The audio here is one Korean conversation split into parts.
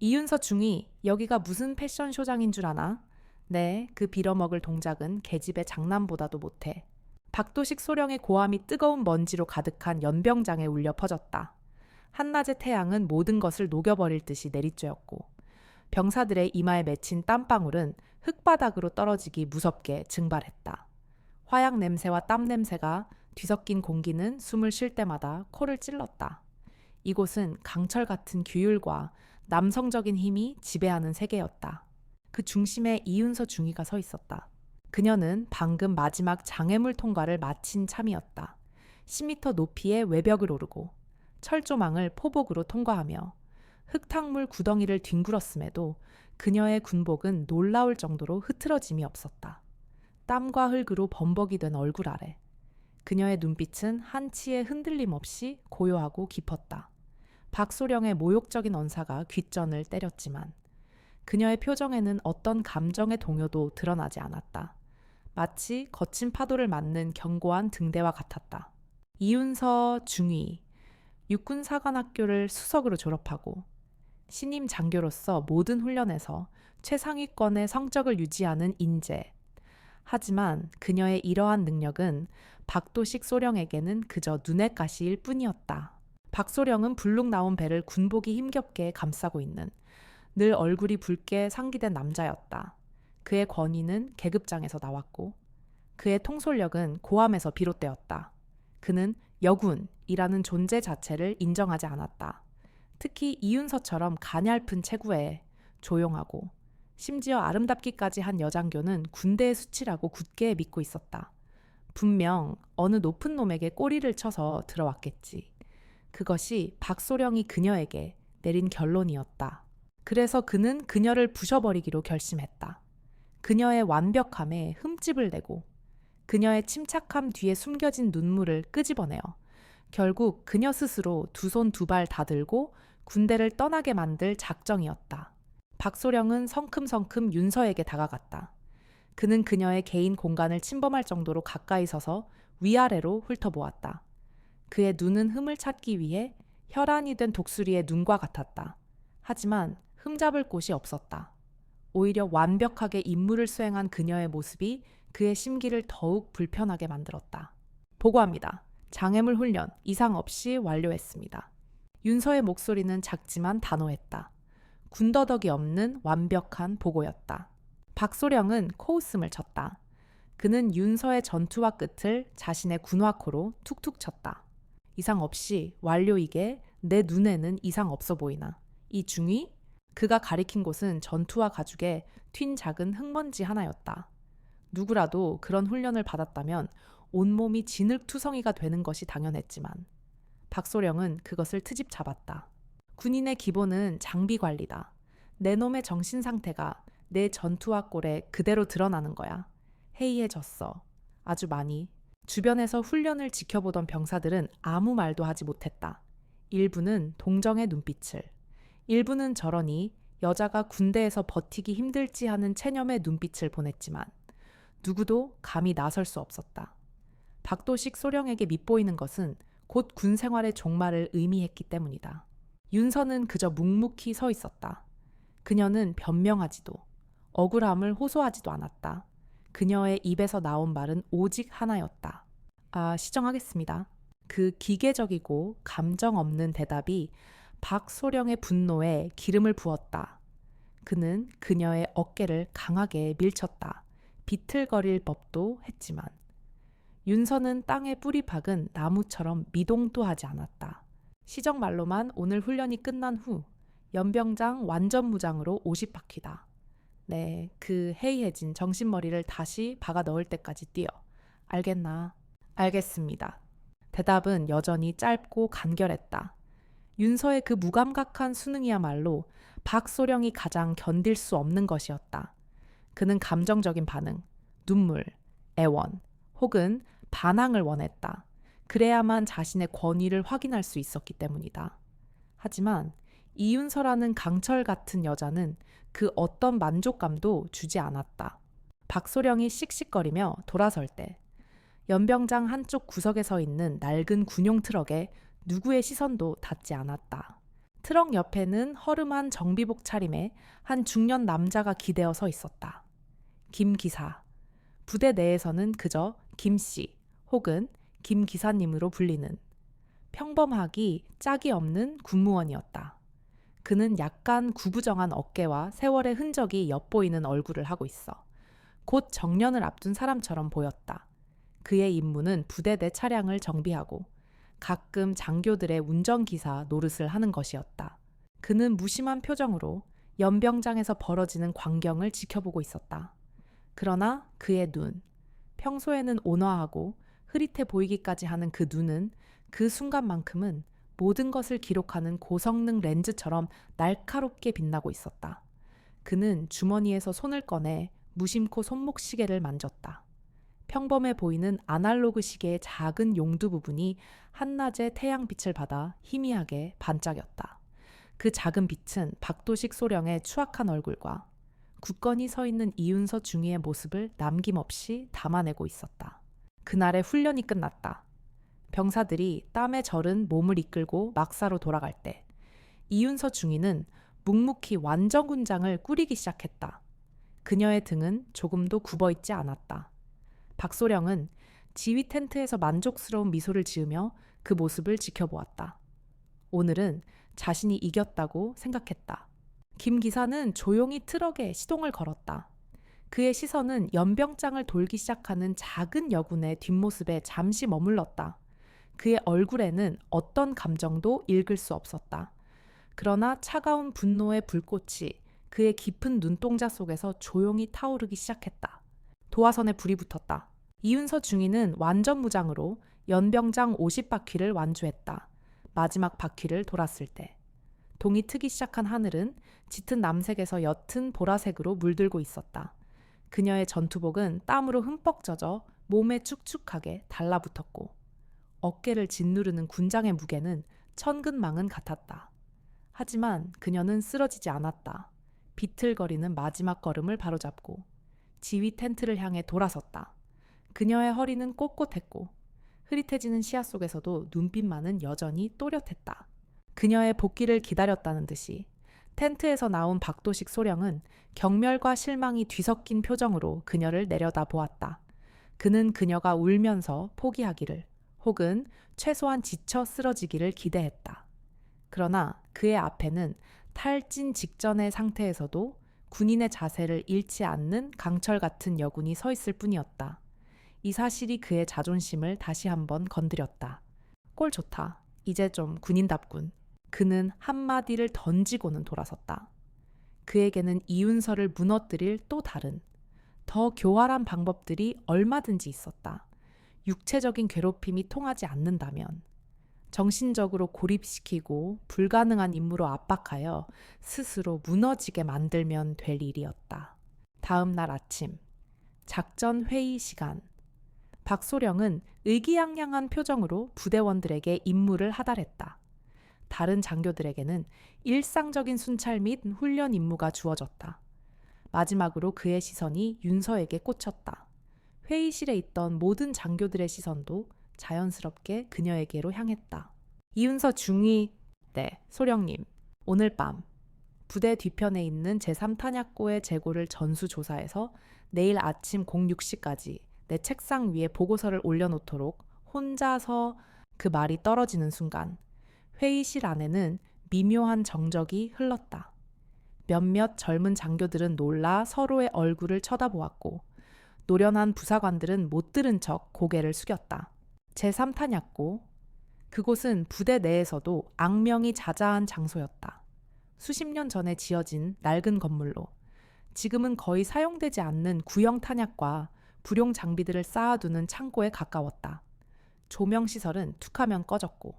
이윤서 중위, 여기가 무슨 패션쇼장인 줄 아나? 네, 그 빌어먹을 동작은 계집의 장난보다도 못해. 박도식 소령의 고함이 뜨거운 먼지로 가득한 연병장에 울려 퍼졌다. 한낮의 태양은 모든 것을 녹여버릴 듯이 내리쬐었고 병사들의 이마에 맺힌 땀방울은 흙바닥으로 떨어지기 무섭게 증발했다. 화약 냄새와 땀 냄새가 뒤섞인 공기는 숨을 쉴 때마다 코를 찔렀다. 이곳은 강철 같은 규율과 남성적인 힘이 지배하는 세계였다. 그 중심에 이윤서 중위가 서 있었다. 그녀는 방금 마지막 장애물 통과를 마친 참이었다. 10m 높이의 외벽을 오르고 철조망을 포복으로 통과하며 흙탕물 구덩이를 뒹굴었음에도 그녀의 군복은 놀라울 정도로 흐트러짐이 없었다. 땀과 흙으로 범벅이 된 얼굴 아래 그녀의 눈빛은 한치의 흔들림 없이 고요하고 깊었다. 박소령의 모욕적인 언사가 귓전을 때렸지만 그녀의 표정에는 어떤 감정의 동요도 드러나지 않았다. 마치 거친 파도를 맞는 견고한 등대와 같았다. 이윤서 중위, 육군사관학교를 수석으로 졸업하고 신임 장교로서 모든 훈련에서 최상위권의 성적을 유지하는 인재. 하지만 그녀의 이러한 능력은 박도식 소령에게는 그저 눈엣 가시일 뿐이었다. 박소령은 불룩 나온 배를 군복이 힘겹게 감싸고 있는 늘 얼굴이 붉게 상기된 남자였다. 그의 권위는 계급장에서 나왔고 그의 통솔력은 고함에서 비롯되었다. 그는 여군이라는 존재 자체를 인정하지 않았다. 특히 이윤서처럼 가냘픈 체구에 조용하고 심지어 아름답기까지 한 여장교는 군대의 수치라고 굳게 믿고 있었다. 분명 어느 높은 놈에게 꼬리를 쳐서 들어왔겠지. 그것이 박소령이 그녀에게 내린 결론이었다. 그래서 그는 그녀를 부셔버리기로 결심했다. 그녀의 완벽함에 흠집을 내고 그녀의 침착함 뒤에 숨겨진 눈물을 끄집어내어 결국 그녀 스스로 두 손 두 발 다 들고 군대를 떠나게 만들 작정이었다. 박소령은 성큼성큼 윤서에게 다가갔다. 그는 그녀의 개인 공간을 침범할 정도로 가까이 서서 위아래로 훑어보았다. 그의 눈은 흠을 찾기 위해 혈안이 된 독수리의 눈과 같았다. 하지만 흠잡을 곳이 없었다. 오히려 완벽하게 임무를 수행한 그녀의 모습이 그의 심기를 더욱 불편하게 만들었다. 보고합니다. 장애물 훈련 이상 없이 완료했습니다. 윤서의 목소리는 작지만 단호했다. 군더더기 없는 완벽한 보고였다. 박소령은 코웃음을 쳤다. 그는 윤서의 전투화 끝을 자신의 군화코로 툭툭 쳤다. 이상 없이 완료이게 내 눈에는 이상 없어 보이나. 이 중위? 그가 가리킨 곳은 전투화 가죽에 튄 작은 흙먼지 하나였다. 누구라도 그런 훈련을 받았다면 온몸이 진흙투성이가 되는 것이 당연했지만 박소령은 그것을 트집 잡았다. 군인의 기본은 장비 관리다. 내 놈의 정신 상태가 내 전투화 꼴에 그대로 드러나는 거야. 해이해졌어. 아주 많이. 주변에서 훈련을 지켜보던 병사들은 아무 말도 하지 못했다. 일부는 동정의 눈빛을, 일부는 저러니 여자가 군대에서 버티기 힘들지 하는 체념의 눈빛을 보냈지만 누구도 감히 나설 수 없었다. 박도식 소령에게 밉보이는 것은 곧 군 생활의 종말을 의미했기 때문이다. 윤서는 그저 묵묵히 서 있었다. 그녀는 변명하지도 억울함을 호소하지도 않았다. 그녀의 입에서 나온 말은 오직 하나였다. 시정하겠습니다. 그 기계적이고 감정 없는 대답이 박소령의 분노에 기름을 부었다. 그는 그녀의 어깨를 강하게 밀쳤다. 비틀거릴 법도 했지만 윤서는 땅에 뿌리 박은 나무처럼 미동도 하지 않았다. 시정말로만 오늘 훈련이 끝난 후 연병장 완전 무장으로 50바퀴다. 네, 그 해이해진 정신머리를 다시 박아 넣을 때까지 뛰어. 알겠나? 알겠습니다. 대답은 여전히 짧고 간결했다. 윤서의 그 무감각한 수능이야말로 박소령이 가장 견딜 수 없는 것이었다. 그는 감정적인 반응, 눈물, 애원, 혹은 반항을 원했다. 그래야만 자신의 권위를 확인할 수 있었기 때문이다. 하지만 이윤서라는 강철 같은 여자는 그 어떤 만족감도 주지 않았다. 박소령이 씩씩거리며 돌아설 때 연병장 한쪽 구석에 서 있는 낡은 군용 트럭에 누구의 시선도 닿지 않았다. 트럭 옆에는 허름한 정비복 차림에 한 중년 남자가 기대어 서 있었다. 김 기사. 부대 내에서는 그저 김 씨 혹은 김 기사님으로 불리는 평범하기 짝이 없는 군무원이었다. 그는 약간 구부정한 어깨와 세월의 흔적이 엿보이는 얼굴을 하고 있어 곧 정년을 앞둔 사람처럼 보였다. 그의 임무는 부대 내 차량을 정비하고 가끔 장교들의 운전기사 노릇을 하는 것이었다. 그는 무심한 표정으로 연병장에서 벌어지는 광경을 지켜보고 있었다. 그러나 그의 눈, 평소에는 온화하고 흐릿해 보이기까지 하는 그 눈은 그 순간만큼은 모든 것을 기록하는 고성능 렌즈처럼 날카롭게 빛나고 있었다. 그는 주머니에서 손을 꺼내 무심코 손목시계를 만졌다. 평범해 보이는 아날로그 시계의 작은 용두 부분이 한낮의 태양빛을 받아 희미하게 반짝였다. 그 작은 빛은 박도식 소령의 추악한 얼굴과 굳건히 서 있는 이윤서 중위의 모습을 남김없이 담아내고 있었다. 그날의 훈련이 끝났다. 병사들이 땀에 절은 몸을 이끌고 막사로 돌아갈 때 이윤서 중위는 묵묵히 완전군장을 꾸리기 시작했다. 그녀의 등은 조금도 굽어있지 않았다. 박소령은 지휘 텐트에서 만족스러운 미소를 지으며 그 모습을 지켜보았다. 오늘은 자신이 이겼다고 생각했다. 김 기사는 조용히 트럭에 시동을 걸었다. 그의 시선은 연병장을 돌기 시작하는 작은 여군의 뒷모습에 잠시 머물렀다. 그의 얼굴에는 어떤 감정도 읽을 수 없었다. 그러나 차가운 분노의 불꽃이 그의 깊은 눈동자 속에서 조용히 타오르기 시작했다. 도화선에 불이 붙었다. 이윤서 중위는 완전 무장으로 연병장 50바퀴를 완주했다. 마지막 바퀴를 돌았을 때 동이 트기 시작한 하늘은 짙은 남색에서 옅은 보라색으로 물들고 있었다. 그녀의 전투복은 땀으로 흠뻑 젖어 몸에 축축하게 달라붙었고 어깨를 짓누르는 군장의 무게는 천근만근 같았다. 하지만 그녀는 쓰러지지 않았다. 비틀거리는 마지막 걸음을 바로잡고 지휘 텐트를 향해 돌아섰다. 그녀의 허리는 꼿꼿했고 흐릿해지는 시야 속에서도 눈빛만은 여전히 또렷했다. 그녀의 복귀를 기다렸다는 듯이 텐트에서 나온 박도식 소령은 경멸과 실망이 뒤섞인 표정으로 그녀를 내려다 보았다. 그는 그녀가 울면서 포기하기를 혹은 최소한 지쳐 쓰러지기를 기대했다. 그러나 그의 앞에는 탈진 직전의 상태에서도 군인의 자세를 잃지 않는 강철 같은 여군이 서 있을 뿐이었다. 이 사실이 그의 자존심을 다시 한번 건드렸다. 꼴 좋다. 이제 좀 군인답군. 그는 한마디를 던지고는 돌아섰다. 그에게는 이윤서를 무너뜨릴 또 다른, 더 교활한 방법들이 얼마든지 있었다. 육체적인 괴롭힘이 통하지 않는다면, 정신적으로 고립시키고 불가능한 임무로 압박하여 스스로 무너지게 만들면 될 일이었다. 다음 날 아침, 작전 회의 시간. 박소령은 의기양양한 표정으로 부대원들에게 임무를 하달했다. 다른 장교들에게는 일상적인 순찰 및 훈련 임무가 주어졌다. 마지막으로 그의 시선이 윤서에게 꽂혔다. 회의실에 있던 모든 장교들의 시선도 자연스럽게 그녀에게로 향했다. 이윤서 중위, 네, 소령님. 오늘 밤 부대 뒤편에 있는 제3탄약고의 재고를 전수조사해서 내일 아침 06시까지 내 책상 위에 보고서를 올려놓도록 혼자서 그 말이 떨어지는 순간 회의실 안에는 미묘한 정적이 흘렀다. 몇몇 젊은 장교들은 놀라 서로의 얼굴을 쳐다보았고 노련한 부사관들은 못 들은 척 고개를 숙였다. 제3탄약고, 그곳은 부대 내에서도 악명이 자자한 장소였다. 수십 년 전에 지어진 낡은 건물로 지금은 거의 사용되지 않는 구형 탄약과 불용 장비들을 쌓아두는 창고에 가까웠다. 조명시설은 툭하면 꺼졌고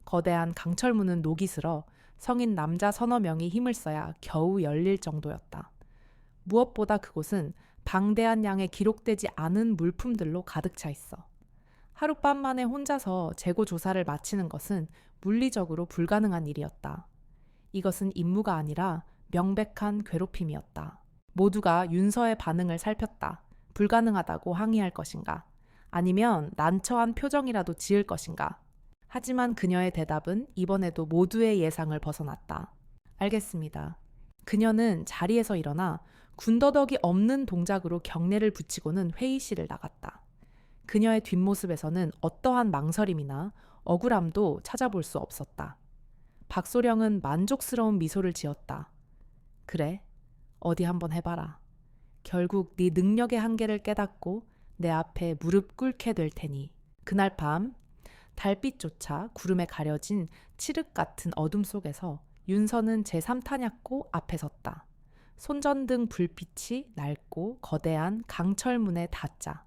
거대한 강철문은 녹이 슬어 성인 남자 서너 명이 힘을 써야 겨우 열릴 정도였다. 무엇보다 그곳은 방대한 양의 기록되지 않은 물품들로 가득 차 있어 하룻밤 만에 혼자서 재고 조사를 마치는 것은 물리적으로 불가능한 일이었다. 이것은 임무가 아니라 명백한 괴롭힘이었다. 모두가 윤서의 반응을 살폈다. 불가능하다고 항의할 것인가? 아니면 난처한 표정이라도 지을 것인가? 하지만 그녀의 대답은 이번에도 모두의 예상을 벗어났다. 알겠습니다. 그녀는 자리에서 일어나 군더더기 없는 동작으로 경례를 붙이고는 회의실을 나갔다. 그녀의 뒷모습에서는 어떠한 망설임이나 억울함도 찾아볼 수 없었다. 박소령은 만족스러운 미소를 지었다. 그래, 어디 한번 해봐라. 결국 네 능력의 한계를 깨닫고 내 앞에 무릎 꿇게 될 테니. 그날 밤 달빛조차 구름에 가려진 칠흑 같은 어둠 속에서 윤서는 제3탄약고 앞에 섰다. 손전등 불빛이 낡고 거대한 강철문에 닿자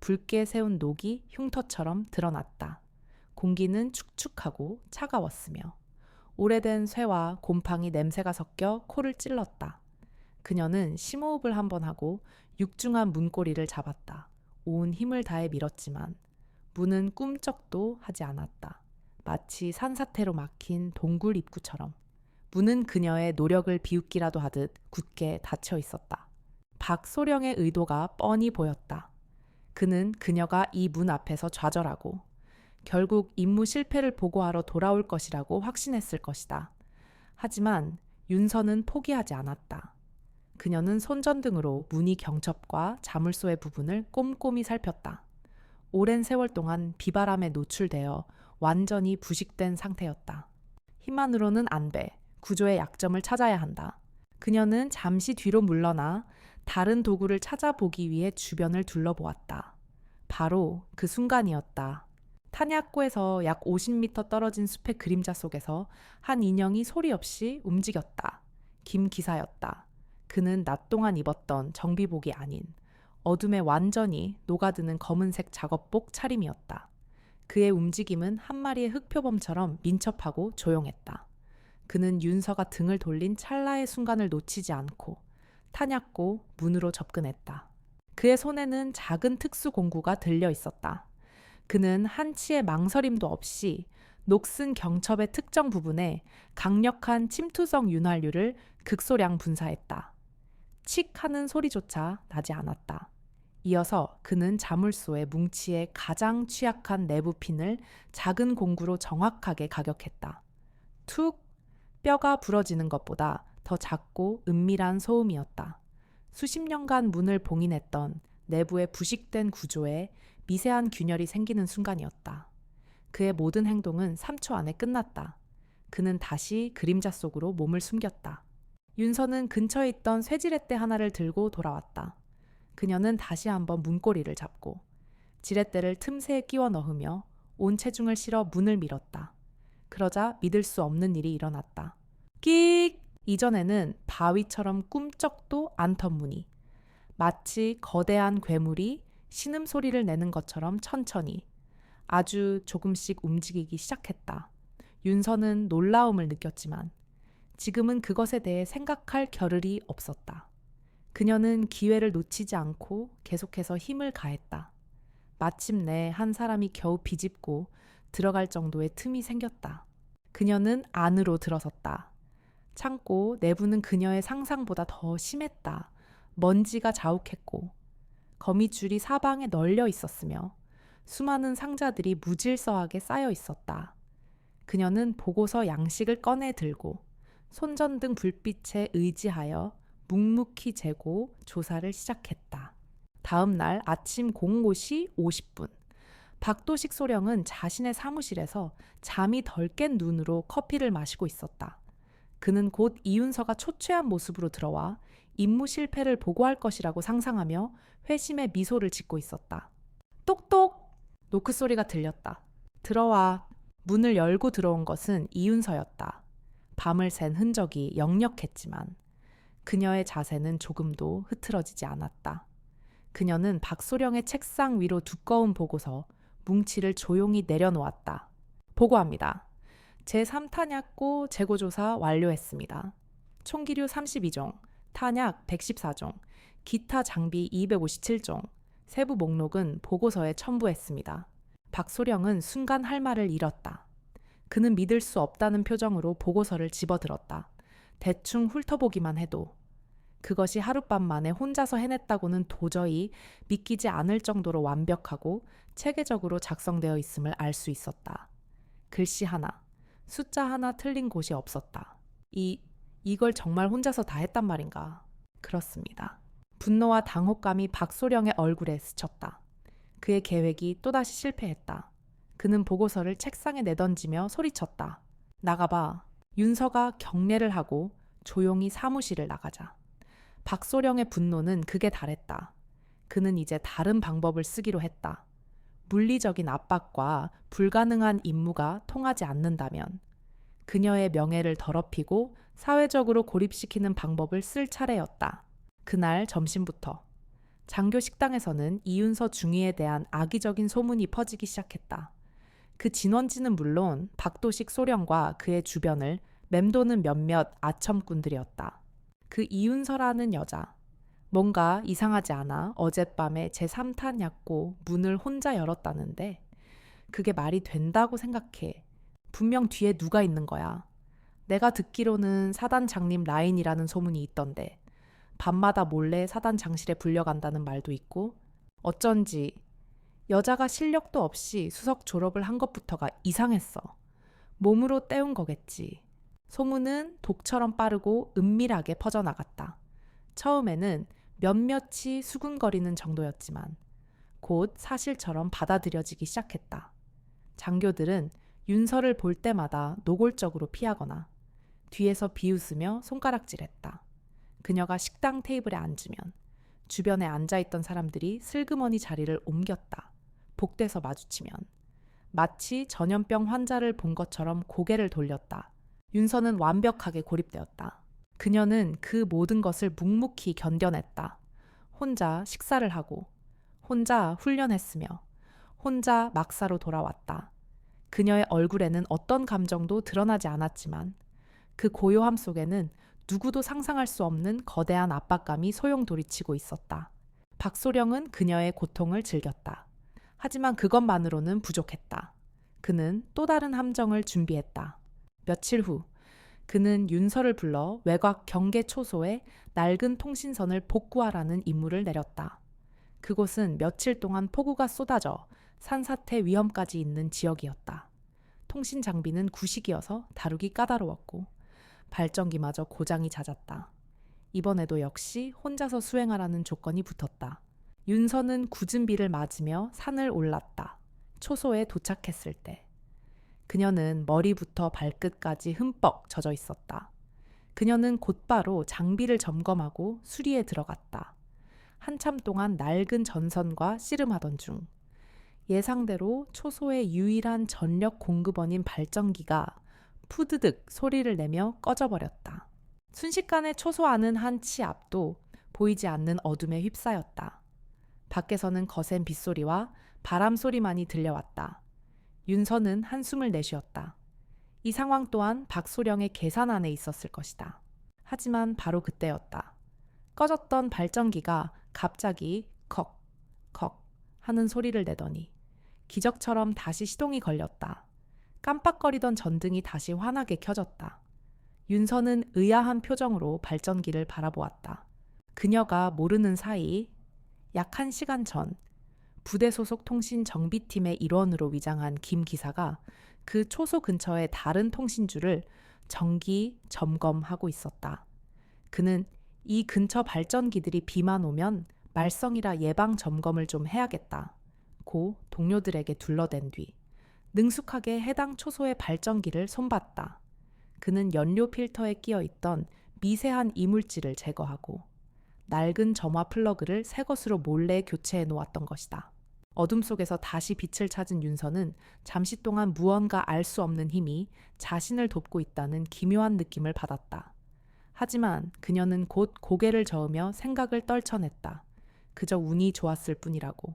붉게 세운 녹이 흉터처럼 드러났다. 공기는 축축하고 차가웠으며 오래된 쇠와 곰팡이 냄새가 섞여 코를 찔렀다. 그녀는 심호흡을 한번 하고 육중한 문고리를 잡았다. 온 힘을 다해 밀었지만 문은 꿈쩍도 하지 않았다. 마치 산사태로 막힌 동굴 입구처럼. 문은 그녀의 노력을 비웃기라도 하듯 굳게 닫혀 있었다. 박소령의 의도가 뻔히 보였다. 그는 그녀가 이 문 앞에서 좌절하고 결국 임무 실패를 보고하러 돌아올 것이라고 확신했을 것이다. 하지만 윤서는 포기하지 않았다. 그녀는 손전등으로 무늬 경첩과 자물쇠의 부분을 꼼꼼히 살폈다. 오랜 세월 동안 비바람에 노출되어 완전히 부식된 상태였다. 힘만으로는 안 돼. 구조의 약점을 찾아야 한다. 그녀는 잠시 뒤로 물러나 다른 도구를 찾아보기 위해 주변을 둘러보았다. 바로 그 순간이었다. 탄약고에서 약 50m 떨어진 숲의 그림자 속에서 한 인형이 소리 없이 움직였다. 김 기사였다. 그는 낮 동안 입었던 정비복이 아닌 어둠에 완전히 녹아드는 검은색 작업복 차림이었다. 그의 움직임은 한 마리의 흑표범처럼 민첩하고 조용했다. 그는 윤서가 등을 돌린 찰나의 순간을 놓치지 않고 탄약고 문으로 접근했다. 그의 손에는 작은 특수 공구가 들려 있었다. 그는 한치의 망설임도 없이 녹슨 경첩의 특정 부분에 강력한 침투성 윤활유를 극소량 분사했다. 칙 하는 소리조차 나지 않았다. 이어서 그는 자물쇠의 뭉치에 가장 취약한 내부 핀을 작은 공구로 정확하게 가격했다. 툭! 뼈가 부러지는 것보다 더 작고 은밀한 소음이었다. 수십 년간 문을 봉인했던 내부의 부식된 구조에 미세한 균열이 생기는 순간이었다. 그의 모든 행동은 3초 안에 끝났다. 그는 다시 그림자 속으로 몸을 숨겼다. 윤서는 근처에 있던 쇠지렛대 하나를 들고 돌아왔다. 그녀는 다시 한번 문고리를 잡고 지렛대를 틈새에 끼워 넣으며 온 체중을 실어 문을 밀었다. 그러자 믿을 수 없는 일이 일어났다. 끽! 이전에는 바위처럼 꿈쩍도 않던 문이 마치 거대한 괴물이 신음소리를 내는 것처럼 천천히 아주 조금씩 움직이기 시작했다. 윤서는 놀라움을 느꼈지만 지금은 그것에 대해 생각할 겨를이 없었다. 그녀는 기회를 놓치지 않고 계속해서 힘을 가했다. 마침내 한 사람이 겨우 비집고 들어갈 정도의 틈이 생겼다. 그녀는 안으로 들어섰다. 창고 내부는 그녀의 상상보다 더 심했다. 먼지가 자욱했고 거미줄이 사방에 널려 있었으며 수많은 상자들이 무질서하게 쌓여 있었다. 그녀는 보고서 양식을 꺼내 들고 손전등 불빛에 의지하여 묵묵히 재고 조사를 시작했다. 다음 날 아침 05시 50분 박도식 소령은 자신의 사무실에서 잠이 덜 깬 눈으로 커피를 마시고 있었다. 그는 곧 이윤서가 초췌한 모습으로 들어와 임무 실패를 보고할 것이라고 상상하며 회심의 미소를 짓고 있었다. 똑똑! 노크 소리가 들렸다. 들어와. 문을 열고 들어온 것은 이윤서였다. 밤을 샌 흔적이 역력했지만 그녀의 자세는 조금도 흐트러지지 않았다. 그녀는 박소령의 책상 위로 두꺼운 보고서, 뭉치를 조용히 내려놓았다. 보고합니다. 제3탄약고 재고조사 완료했습니다. 총기류 32종, 탄약 114종, 기타 장비 257종, 세부 목록은 보고서에 첨부했습니다. 박소령은 순간 할 말을 잃었다. 그는 믿을 수 없다는 표정으로 보고서를 집어들었다. 대충 훑어보기만 해도 그것이 하룻밤 만에 혼자서 해냈다고는 도저히 믿기지 않을 정도로 완벽하고 체계적으로 작성되어 있음을 알 수 있었다. 글씨 하나, 숫자 하나 틀린 곳이 없었다. 이걸 정말 혼자서 다 했단 말인가? 그렇습니다. 분노와 당혹감이 박소령의 얼굴에 스쳤다. 그의 계획이 또다시 실패했다. 그는 보고서를 책상에 내던지며 소리쳤다. 나가봐. 윤서가 경례를 하고 조용히 사무실을 나가자. 박소령의 분노는 극에 달했다. 그는 이제 다른 방법을 쓰기로 했다. 물리적인 압박과 불가능한 임무가 통하지 않는다면 그녀의 명예를 더럽히고 사회적으로 고립시키는 방법을 쓸 차례였다. 그날 점심부터 장교 식당에서는 이윤서 중위에 대한 악의적인 소문이 퍼지기 시작했다. 그 진원지는 물론 박도식 소령과 그의 주변을 맴도는 몇몇 아첨꾼들이었다. 그 이윤서라는 여자, 뭔가 이상하지 않아 어젯밤에 제3탄 약고 문을 혼자 열었다는데 그게 말이 된다고 생각해. 분명 뒤에 누가 있는 거야. 내가 듣기로는 사단 장님 라인이라는 소문이 있던데 밤마다 몰래 사단 장실에 불려간다는 말도 있고 어쩐지 여자가 실력도 없이 수석 졸업을 한 것부터가 이상했어. 몸으로 때운 거겠지. 소문은 독처럼 빠르고 은밀하게 퍼져나갔다. 처음에는 몇몇이 수군거리는 정도였지만 곧 사실처럼 받아들여지기 시작했다. 장교들은 윤서를 볼 때마다 노골적으로 피하거나 뒤에서 비웃으며 손가락질했다. 그녀가 식당 테이블에 앉으면 주변에 앉아있던 사람들이 슬그머니 자리를 옮겼다. 복대서 마주치면 마치 전염병 환자를 본 것처럼 고개를 돌렸다. 윤서는 완벽하게 고립되었다. 그녀는 그 모든 것을 묵묵히 견뎌냈다. 혼자 식사를 하고 혼자 훈련했으며 혼자 막사로 돌아왔다. 그녀의 얼굴에는 어떤 감정도 드러나지 않았지만 그 고요함 속에는 누구도 상상할 수 없는 거대한 압박감이 소용돌이치고 있었다. 박소령은 그녀의 고통을 즐겼다. 하지만 그것만으로는 부족했다. 그는 또 다른 함정을 준비했다. 며칠 후 그는 윤서를 불러 외곽 경계 초소에 낡은 통신선을 복구하라는 임무를 내렸다. 그곳은 며칠 동안 폭우가 쏟아져 산사태 위험까지 있는 지역이었다. 통신 장비는 구식이어서 다루기 까다로웠고 발전기마저 고장이 잦았다. 이번에도 역시 혼자서 수행하라는 조건이 붙었다. 윤서는 굳은 비를 맞으며 산을 올랐다. 초소에 도착했을 때 그녀는 머리부터 발끝까지 흠뻑 젖어 있었다. 그녀는 곧바로 장비를 점검하고 수리에 들어갔다. 한참 동안 낡은 전선과 씨름하던 중 예상대로 초소의 유일한 전력 공급원인 발전기가 푸드득 소리를 내며 꺼져버렸다. 순식간에 초소 안은 한 치 앞도 보이지 않는 어둠에 휩싸였다. 밖에서는 거센 빗소리와 바람 소리만이 들려왔다. 윤서는 한숨을 내쉬었다. 이 상황 또한 박소령의 계산 안에 있었을 것이다. 하지만 바로 그때였다. 꺼졌던 발전기가 갑자기 컥, 컥 하는 소리를 내더니 기적처럼 다시 시동이 걸렸다. 깜빡거리던 전등이 다시 환하게 켜졌다. 윤서는 의아한 표정으로 발전기를 바라보았다. 그녀가 모르는 사이 약 1시간 전 부대 소속 통신 정비팀의 일원으로 위장한 김 기사가 그 초소 근처의 다른 통신줄을 정기 점검하고 있었다. 그는 이 근처 발전기들이 비만 오면 말썽이라 예방 점검을 좀 해야겠다. 고 동료들에게 둘러댄 뒤 능숙하게 해당 초소의 발전기를 손봤다. 그는 연료 필터에 끼어 있던 미세한 이물질을 제거하고 낡은 점화 플러그를 새 것으로 몰래 교체해 놓았던 것이다. 어둠 속에서 다시 빛을 찾은 윤서는 잠시 동안 무언가 알 수 없는 힘이 자신을 돕고 있다는 기묘한 느낌을 받았다. 하지만 그녀는 곧 고개를 저으며 생각을 떨쳐냈다. 그저 운이 좋았을 뿐이라고,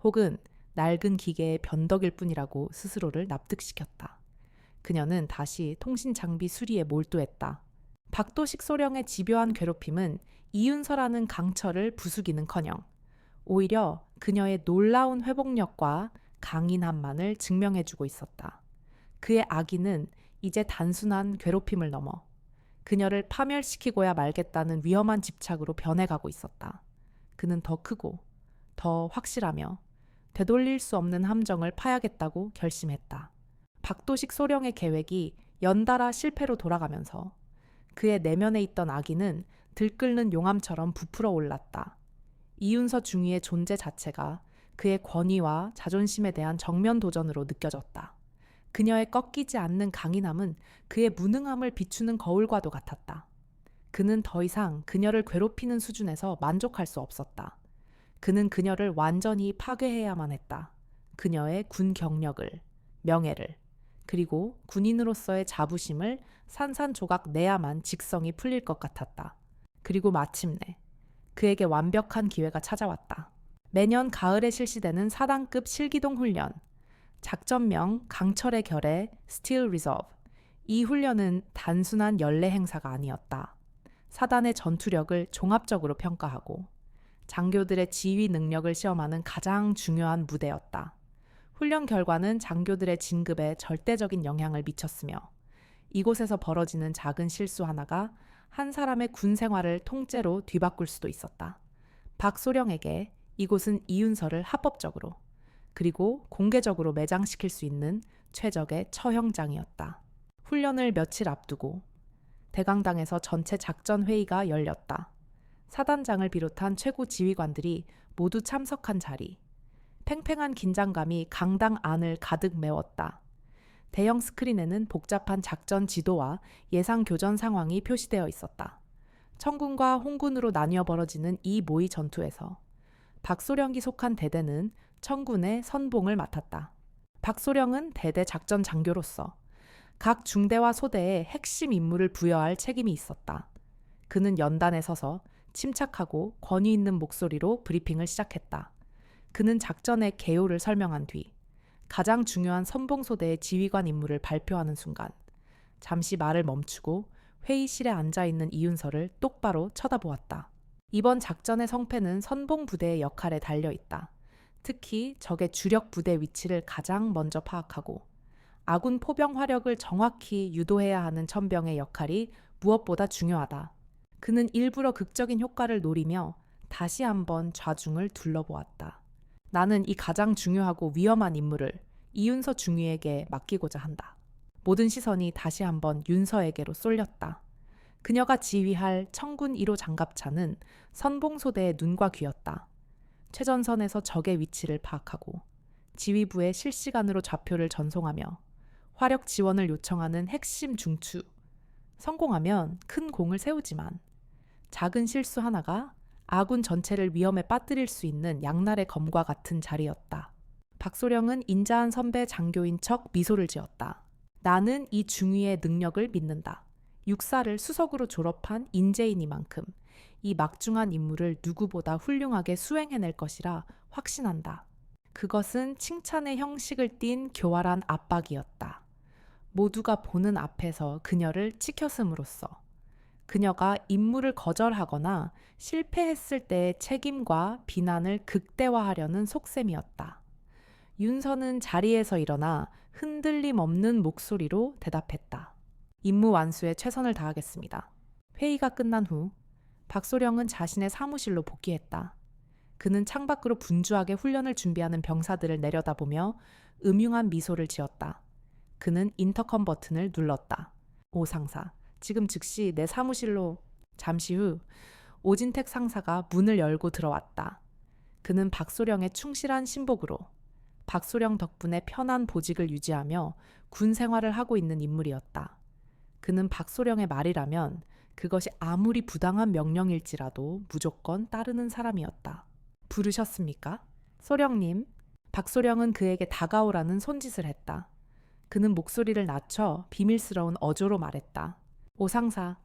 혹은 낡은 기계의 변덕일 뿐이라고 스스로를 납득시켰다. 그녀는 다시 통신 장비 수리에 몰두했다. 박도식 소령의 집요한 괴롭힘은 이윤서라는 강철을 부수기는커녕 오히려 그녀의 놀라운 회복력과 강인함만을 증명해주고 있었다. 그의 악의는 이제 단순한 괴롭힘을 넘어 그녀를 파멸시키고야 말겠다는 위험한 집착으로 변해가고 있었다. 그는 더 크고 더 확실하며 되돌릴 수 없는 함정을 파야겠다고 결심했다. 박도식 소령의 계획이 연달아 실패로 돌아가면서 그의 내면에 있던 악의는 들끓는 용암처럼 부풀어 올랐다. 이윤서 중위의 존재 자체가 그의 권위와 자존심에 대한 정면 도전으로 느껴졌다. 그녀의 꺾이지 않는 강인함은 그의 무능함을 비추는 거울과도 같았다. 그는 더 이상 그녀를 괴롭히는 수준에서 만족할 수 없었다. 그는 그녀를 완전히 파괴해야만 했다. 그녀의 군 경력을, 명예를, 그리고 군인으로서의 자부심을 산산조각 내야만 직성이 풀릴 것 같았다. 그리고 마침내 그에게 완벽한 기회가 찾아왔다. 매년 가을에 실시되는 4단급 실기동 훈련, 작전명 강철의 결의 Steel Reserve. 이 훈련은 단순한 연례 행사가 아니었다. 사단의 전투력을 종합적으로 평가하고 장교들의 지휘 능력을 시험하는 가장 중요한 무대였다. 훈련 결과는 장교들의 진급에 절대적인 영향을 미쳤으며 이곳에서 벌어지는 작은 실수 하나가 한 사람의 군 생활을 통째로 뒤바꿀 수도 있었다. 박소령에게 이곳은 이윤서를 합법적으로 그리고 공개적으로 매장시킬 수 있는 최적의 처형장이었다. 훈련을 며칠 앞두고 대강당에서 전체 작전 회의가 열렸다. 사단장을 비롯한 최고 지휘관들이 모두 참석한 자리. 팽팽한 긴장감이 강당 안을 가득 메웠다. 대형 스크린에는 복잡한 작전 지도와 예상 교전 상황이 표시되어 있었다. 청군과 홍군으로 나뉘어 벌어지는 이 모의 전투에서 박소령이 속한 대대는 청군의 선봉을 맡았다. 박소령은 대대 작전 장교로서 각 중대와 소대에 핵심 임무를 부여할 책임이 있었다. 그는 연단에 서서 침착하고 권위 있는 목소리로 브리핑을 시작했다. 그는 작전의 개요를 설명한 뒤 가장 중요한 선봉소대의 지휘관 임무를 발표하는 순간 잠시 말을 멈추고 회의실에 앉아있는 이윤서를 똑바로 쳐다보았다. 이번 작전의 성패는 선봉부대의 역할에 달려있다. 특히 적의 주력 부대 위치를 가장 먼저 파악하고 아군 포병 화력을 정확히 유도해야 하는 천병의 역할이 무엇보다 중요하다. 그는 일부러 극적인 효과를 노리며 다시 한번 좌중을 둘러보았다. 나는 이 가장 중요하고 위험한 임무를 이윤서 중위에게 맡기고자 한다. 모든 시선이 다시 한번 윤서에게로 쏠렸다. 그녀가 지휘할 청군 1호 장갑차는 선봉소대의 눈과 귀였다. 최전선에서 적의 위치를 파악하고 지휘부에 실시간으로 좌표를 전송하며 화력 지원을 요청하는 핵심 중추. 성공하면 큰 공을 세우지만 작은 실수 하나가 아군 전체를 위험에 빠뜨릴 수 있는 양날의 검과 같은 자리였다. 박소령은 인자한 선배 장교인 척 미소를 지었다. 나는 이 중위의 능력을 믿는다. 육사를 수석으로 졸업한 인재이니만큼 이 막중한 임무를 누구보다 훌륭하게 수행해낼 것이라 확신한다. 그것은 칭찬의 형식을 띤 교활한 압박이었다. 모두가 보는 앞에서 그녀를 치켰음으로써 그녀가 임무를 거절하거나 실패했을 때의 책임과 비난을 극대화하려는 속셈이었다. 윤서는 자리에서 일어나 흔들림 없는 목소리로 대답했다. 임무 완수에 최선을 다하겠습니다. 회의가 끝난 후 박소령은 자신의 사무실로 복귀했다. 그는 창밖으로 분주하게 훈련을 준비하는 병사들을 내려다보며 음흉한 미소를 지었다. 그는 인터컴 버튼을 눌렀다. 오 상사, 지금 즉시 내 사무실로. 잠시 후 오진택 상사가 문을 열고 들어왔다. 그는 박소령의 충실한 신복으로 박소령 덕분에 편한 보직을 유지하며 군 생활을 하고 있는 인물이었다. 그는 박소령의 말이라면 그것이 아무리 부당한 명령일지라도 무조건 따르는 사람이었다. 부르셨습니까? 소령님. 박소령은 그에게 다가오라는 손짓을 했다. 그는 목소리를 낮춰 비밀스러운 어조로 말했다. 오 상사,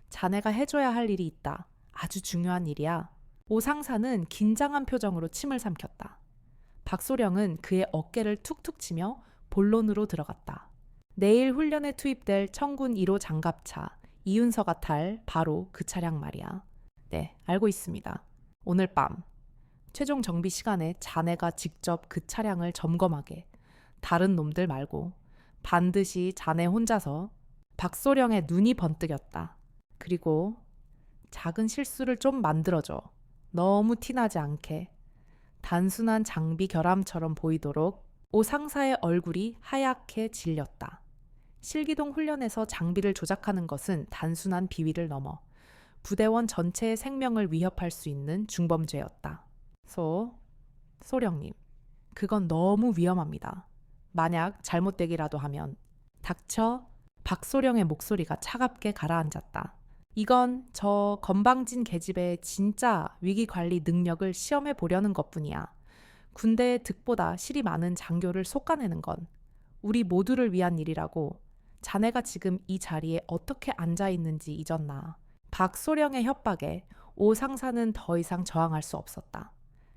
자네가 해줘야 할 일이 있다. 아주 중요한 일이야. 오 상사는 긴장한 표정으로 침을 삼켰다. 박소령은 그의 어깨를 툭툭 치며 본론으로 들어갔다. 내일 훈련에 투입될 청군 1호 장갑차 이윤서가 탈 바로 그 차량 말이야. 네, 알고 있습니다. 오늘 밤 최종 정비 시간에 자네가 직접 그 차량을 점검하게. 다른 놈들 말고 반드시 자네 혼자서. 박소령의 눈이 번뜩였다. 그리고 작은 실수를 좀 만들어줘. 너무 티나지 않게. 단순한 장비 결함처럼 보이도록 오 상사의 얼굴이 하얗게 질렸다. 실기동 훈련에서 장비를 조작하는 것은 단순한 비위를 넘어 부대원 전체의 생명을 위협할 수 있는 중범죄였다. 소령님, 그건 너무 위험합니다. 만약 잘못되기라도 하면. 닥쳐. 박소령의 목소리가 차갑게 가라앉았다. 이건 저 건방진 계집애의 진짜 위기관리 능력을 시험해 보려는 것뿐이야. 군대의 득보다 실이 많은 장교를 솎아내는 건 우리 모두를 위한 일이라고. 자네가 지금 이 자리에 어떻게 앉아 있는지 잊었나. 박소령의 협박에 오 상사는 더 이상 저항할 수 없었다.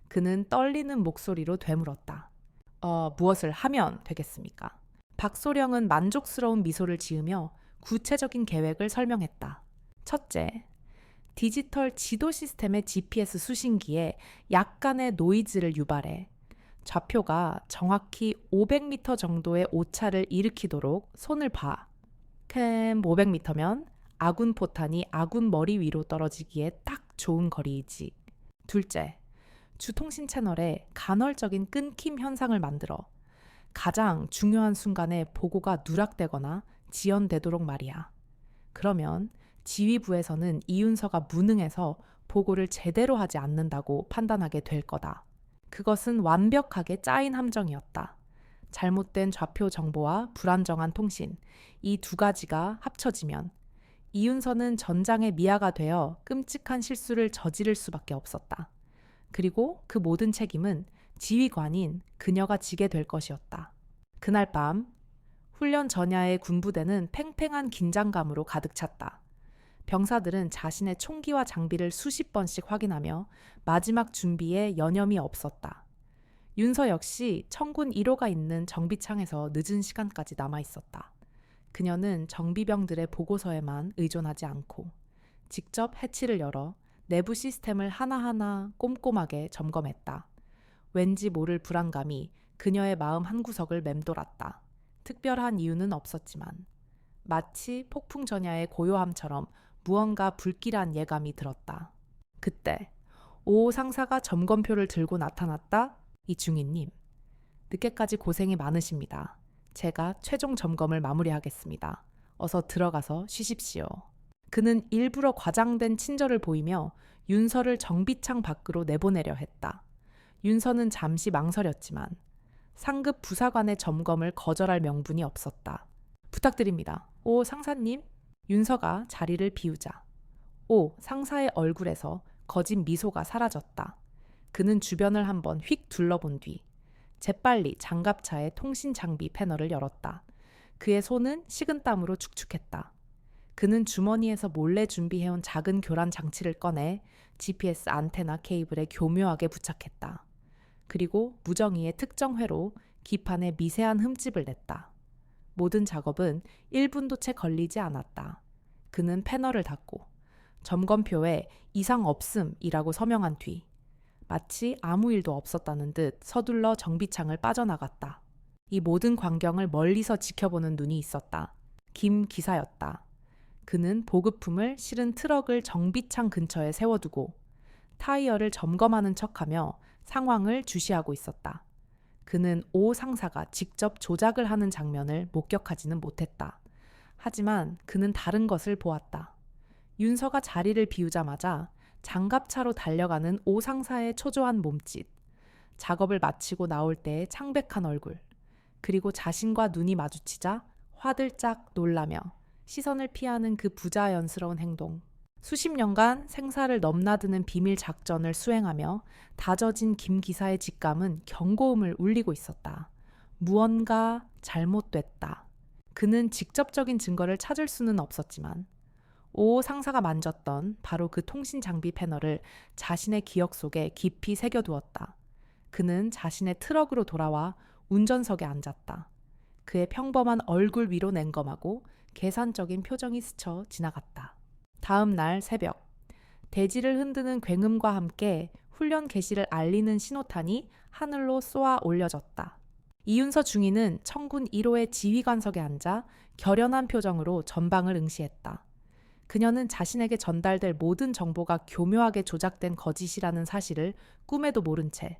그는 떨리는 목소리로 되물었다. 무엇을 하면 되겠습니까? 박소령은 만족스러운 미소를 지으며 구체적인 계획을 설명했다. 첫째, 디지털 지도 시스템의 GPS 수신기에 약간의 노이즈를 유발해 좌표가 정확히 500m 정도의 오차를 일으키도록 손을 봐. 캠 500m면 아군 포탄이 아군 머리 위로 떨어지기에 딱 좋은 거리이지. 둘째, 주통신 채널에 간헐적인 끊김 현상을 만들어 가장 중요한 순간에 보고가 누락되거나 지연되도록 말이야. 그러면 지휘부에서는 이윤서가 무능해서 보고를 제대로 하지 않는다고 판단하게 될 거다. 그것은 완벽하게 짜인 함정이었다. 잘못된 좌표 정보와 불안정한 통신, 이 두 가지가 합쳐지면 이윤서는 전장의 미아가 되어 끔찍한 실수를 저지를 수밖에 없었다. 그리고 그 모든 책임은 지휘관인 그녀가 지게 될 것이었다. 그날 밤 훈련 전야의 군부대는 팽팽한 긴장감으로 가득 찼다. 병사들은 자신의 총기와 장비를 수십 번씩 확인하며 마지막 준비에 여념이 없었다. 윤서 역시 청군 1호가 있는 정비창에서 늦은 시간까지 남아 있었다. 그녀는 정비병들의 보고서에만 의존하지 않고 직접 해치를 열어 내부 시스템을 하나하나 꼼꼼하게 점검했다. 왠지 모를 불안감이 그녀의 마음 한구석을 맴돌았다. 특별한 이유는 없었지만 마치 폭풍 전야의 고요함처럼 무언가 불길한 예감이 들었다. 그때 오 상사가 점검표를 들고 나타났다. 이중희님, 늦게까지 고생이 많으십니다. 제가 최종 점검을 마무리하겠습니다. 어서 들어가서 쉬십시오. 그는 일부러 과장된 친절을 보이며 윤서를 정비창 밖으로 내보내려 했다. 윤서는 잠시 망설였지만 상급 부사관의 점검을 거절할 명분이 없었다. 부탁드립니다. 오 상사님. 윤서가 자리를 비우자 오 상사의 얼굴에서 거짓 미소가 사라졌다. 그는 주변을 한번 휙 둘러본 뒤 재빨리 장갑차의 통신 장비 패널을 열었다. 그의 손은 식은땀으로 축축했다. 그는 주머니에서 몰래 준비해온 작은 교란 장치를 꺼내 GPS 안테나 케이블에 교묘하게 부착했다. 그리고 무정의의 특정 회로 기판에 미세한 흠집을 냈다. 모든 작업은 1분도 채 걸리지 않았다. 그는 패널을 닫고 점검표에 이상 없음이라고 서명한 뒤 마치 아무 일도 없었다는 듯 서둘러 정비창을 빠져나갔다. 이 모든 광경을 멀리서 지켜보는 눈이 있었다. 김 기사였다. 그는 보급품을 실은 트럭을 정비창 근처에 세워두고 타이어를 점검하는 척하며 상황을 주시하고 있었다. 그는 오 상사가 직접 조작을 하는 장면을 목격하지는 못했다. 하지만 그는 다른 것을 보았다. 윤서가 자리를 비우자마자 장갑차로 달려가는 오 상사의 초조한 몸짓, 작업을 마치고 나올 때의 창백한 얼굴, 그리고 자신과 눈이 마주치자 화들짝 놀라며 시선을 피하는 그 부자연스러운 행동. 수십 년간 생사를 넘나드는 비밀 작전을 수행하며 다져진 김 기사의 직감은 경고음을 울리고 있었다. 무언가 잘못됐다. 그는 직접적인 증거를 찾을 수는 없었지만 오 상사가 만졌던 바로 그 통신 장비 패널을 자신의 기억 속에 깊이 새겨두었다. 그는 자신의 트럭으로 돌아와 운전석에 앉았다. 그의 평범한 얼굴 위로 냉검하고 계산적인 표정이 스쳐 지나갔다. 다음 날 새벽, 대지를 흔드는 굉음과 함께 훈련 개시를 알리는 신호탄이 하늘로 쏘아 올려졌다. 이윤서 중위는 청군 1호의 지휘관석에 앉아 결연한 표정으로 전방을 응시했다. 그녀는 자신에게 전달될 모든 정보가 교묘하게 조작된 거짓이라는 사실을 꿈에도 모른 채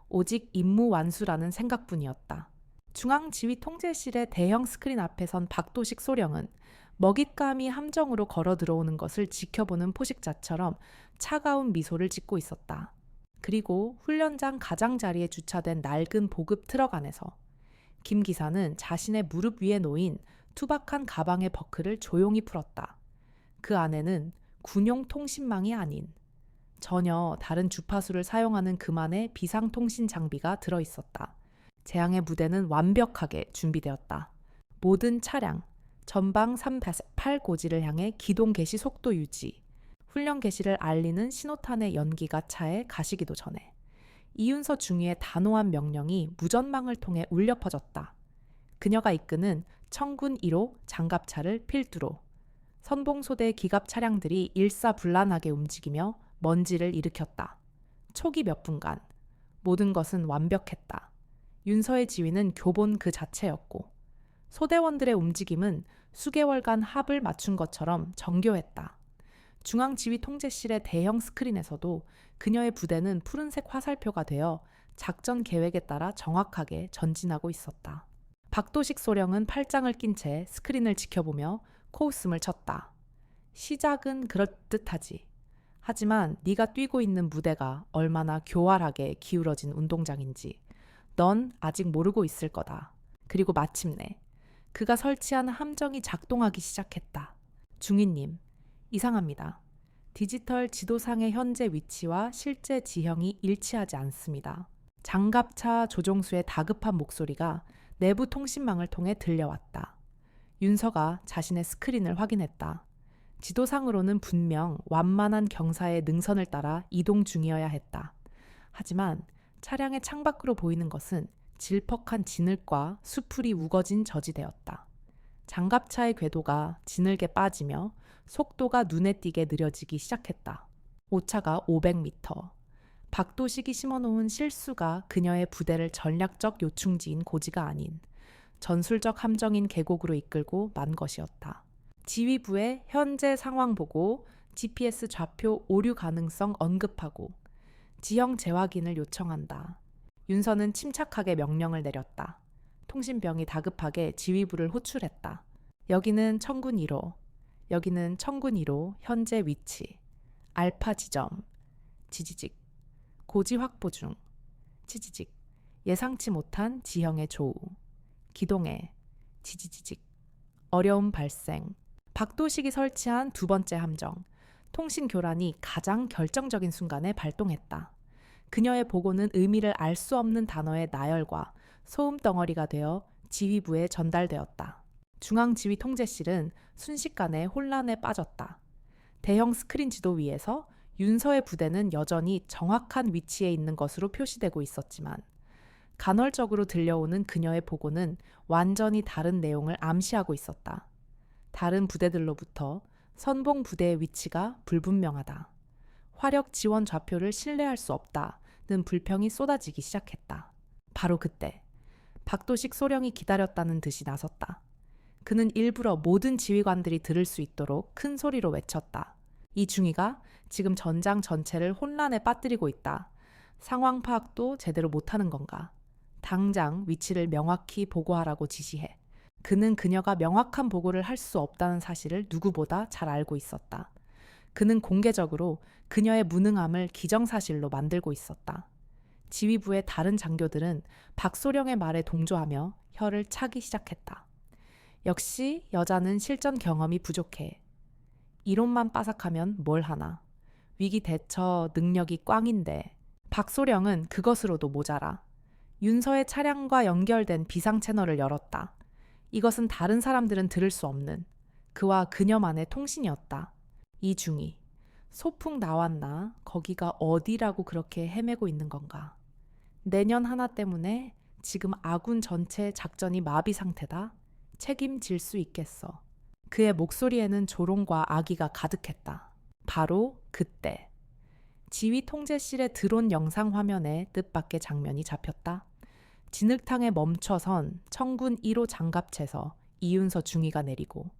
오직 임무 완수라는 생각뿐이었다. 중앙지휘통제실의 대형 스크린 앞에 선 박도식 소령은 먹잇감이 함정으로 걸어 들어오는 것을 지켜보는 포식자처럼 차가운 미소를 짓고 있었다. 그리고 훈련장 가장자리에 주차된 낡은 보급 트럭 안에서 김 기사는 자신의 무릎 위에 놓인 투박한 가방의 버클을 조용히 풀었다. 그 안에는 군용 통신망이 아닌 전혀 다른 주파수를 사용하는 그만의 비상통신 장비가 들어있었다. 재앙의 무대는 완벽하게 준비되었다. 모든 차량, 전방 308고지를 향해 기동 개시 속도 유지, 훈련 개시를 알리는 신호탄의 연기가 차에 가시기도 전에 이윤서 중위의 단호한 명령이 무전망을 통해 울려 퍼졌다. 그녀가 이끄는 청군 1호 장갑차를 필두로 선봉소대 기갑 차량들이 일사불란하게 움직이며 먼지를 일으켰다. 초기 몇 분간 모든 것은 완벽했다. 윤서의 지휘는 교본 그 자체였고 소대원들의 움직임은 수개월간 합을 맞춘 것처럼 정교했다. 중앙지휘통제실의 대형 스크린에서도 그녀의 부대는 푸른색 화살표가 되어 작전 계획에 따라 정확하게 전진하고 있었다. 박도식 소령은 팔짱을 낀 채 스크린을 지켜보며 코웃음을 쳤다. 시작은 그럴듯하지. 하지만 네가 뛰고 있는 무대가 얼마나 교활하게 기울어진 운동장인지 넌 아직 모르고 있을 거다. 그리고 마침내 그가 설치한 함정이 작동하기 시작했다. 중위님, 이상합니다. 디지털 지도상의 현재 위치와 실제 지형이 일치하지 않습니다. 장갑차 조종수의 다급한 목소리가 내부 통신망을 통해 들려왔다. 윤서가 자신의 스크린을 확인했다. 지도상으로는 분명 완만한 경사의 능선을 따라 이동 중이어야 했다. 하지만 차량의 창밖으로 보이는 것은 질퍽한 진흙과 수풀이 우거진 저지대였다. 장갑차의 궤도가 지늘게 빠지며 속도가 눈에 띄게 느려지기 시작했다. 오차가 500m. 박도식이 심어놓은 실수가 그녀의 부대를 전략적 요충지인 고지가 아닌 전술적 함정인 계곡으로 이끌고 만 것이었다. 지휘부의 현재 상황 보고 GPS 좌표 오류 가능성 언급하고 지형 재확인을 요청한다. 윤서는 침착하게 명령을 내렸다. 통신병이 다급하게 지휘부를 호출했다. 여기는 청군 1호, 여기는 청군 1호 현재 위치, 알파 지점, 지지직, 고지 확보 중, 지지직, 예상치 못한 지형의 조우, 기동해, 지지지직, 어려움 발생. 박도식이 설치한 두 번째 함정, 통신 교란이 가장 결정적인 순간에 발동했다. 그녀의 보고는 의미를 알 수 없는 단어의 나열과 소음 덩어리가 되어 지휘부에 전달되었다. 중앙지휘통제실은 순식간에 혼란에 빠졌다. 대형 스크린 지도 위에서 윤서의 부대는 여전히 정확한 위치에 있는 것으로 표시되고 있었지만 간헐적으로 들려오는 그녀의 보고는 완전히 다른 내용을 암시하고 있었다. 다른 부대들로부터 선봉 부대의 위치가 불분명하다. 화력 지원 좌표를 신뢰할 수 없다는 불평이 쏟아지기 시작했다. 바로 그때 박도식 소령이 기다렸다는 듯이 나섰다. 그는 일부러 모든 지휘관들이 들을 수 있도록 큰 소리로 외쳤다. 이 중위가 지금 전장 전체를 혼란에 빠뜨리고 있다. 상황 파악도 제대로 못하는 건가? 당장 위치를 명확히 보고하라고 지시해. 그는 그녀가 명확한 보고를 할 수 없다는 사실을 누구보다 잘 알고 있었다. 그는 공개적으로 그녀의 무능함을 기정사실로 만들고 있었다. 지휘부의 다른 장교들은 박소령의 말에 동조하며 혀를 차기 시작했다. 역시 여자는 실전 경험이 부족해. 이론만 빠삭하면 뭘 하나. 위기 대처 능력이 꽝인데. 박소령은 그것으로도 모자라. 윤서의 차량과 연결된 비상 채널을 열었다. 이것은 다른 사람들은 들을 수 없는 그와 그녀만의 통신이었다. 이중이 소풍 나왔나? 거기가 어디라고 그렇게 헤매고 있는 건가? 내년 하나 때문에 지금 아군 전체 작전이 마비 상태다. 책임질 수 있겠어. 그의 목소리에는 조롱과 악의가 가득했다. 바로 그때 지휘 통제실의 드론 영상 화면에 뜻밖의 장면이 잡혔다. 진흙탕에 멈춰선 청군 1호 장갑채에서 이윤서 중위가 내리고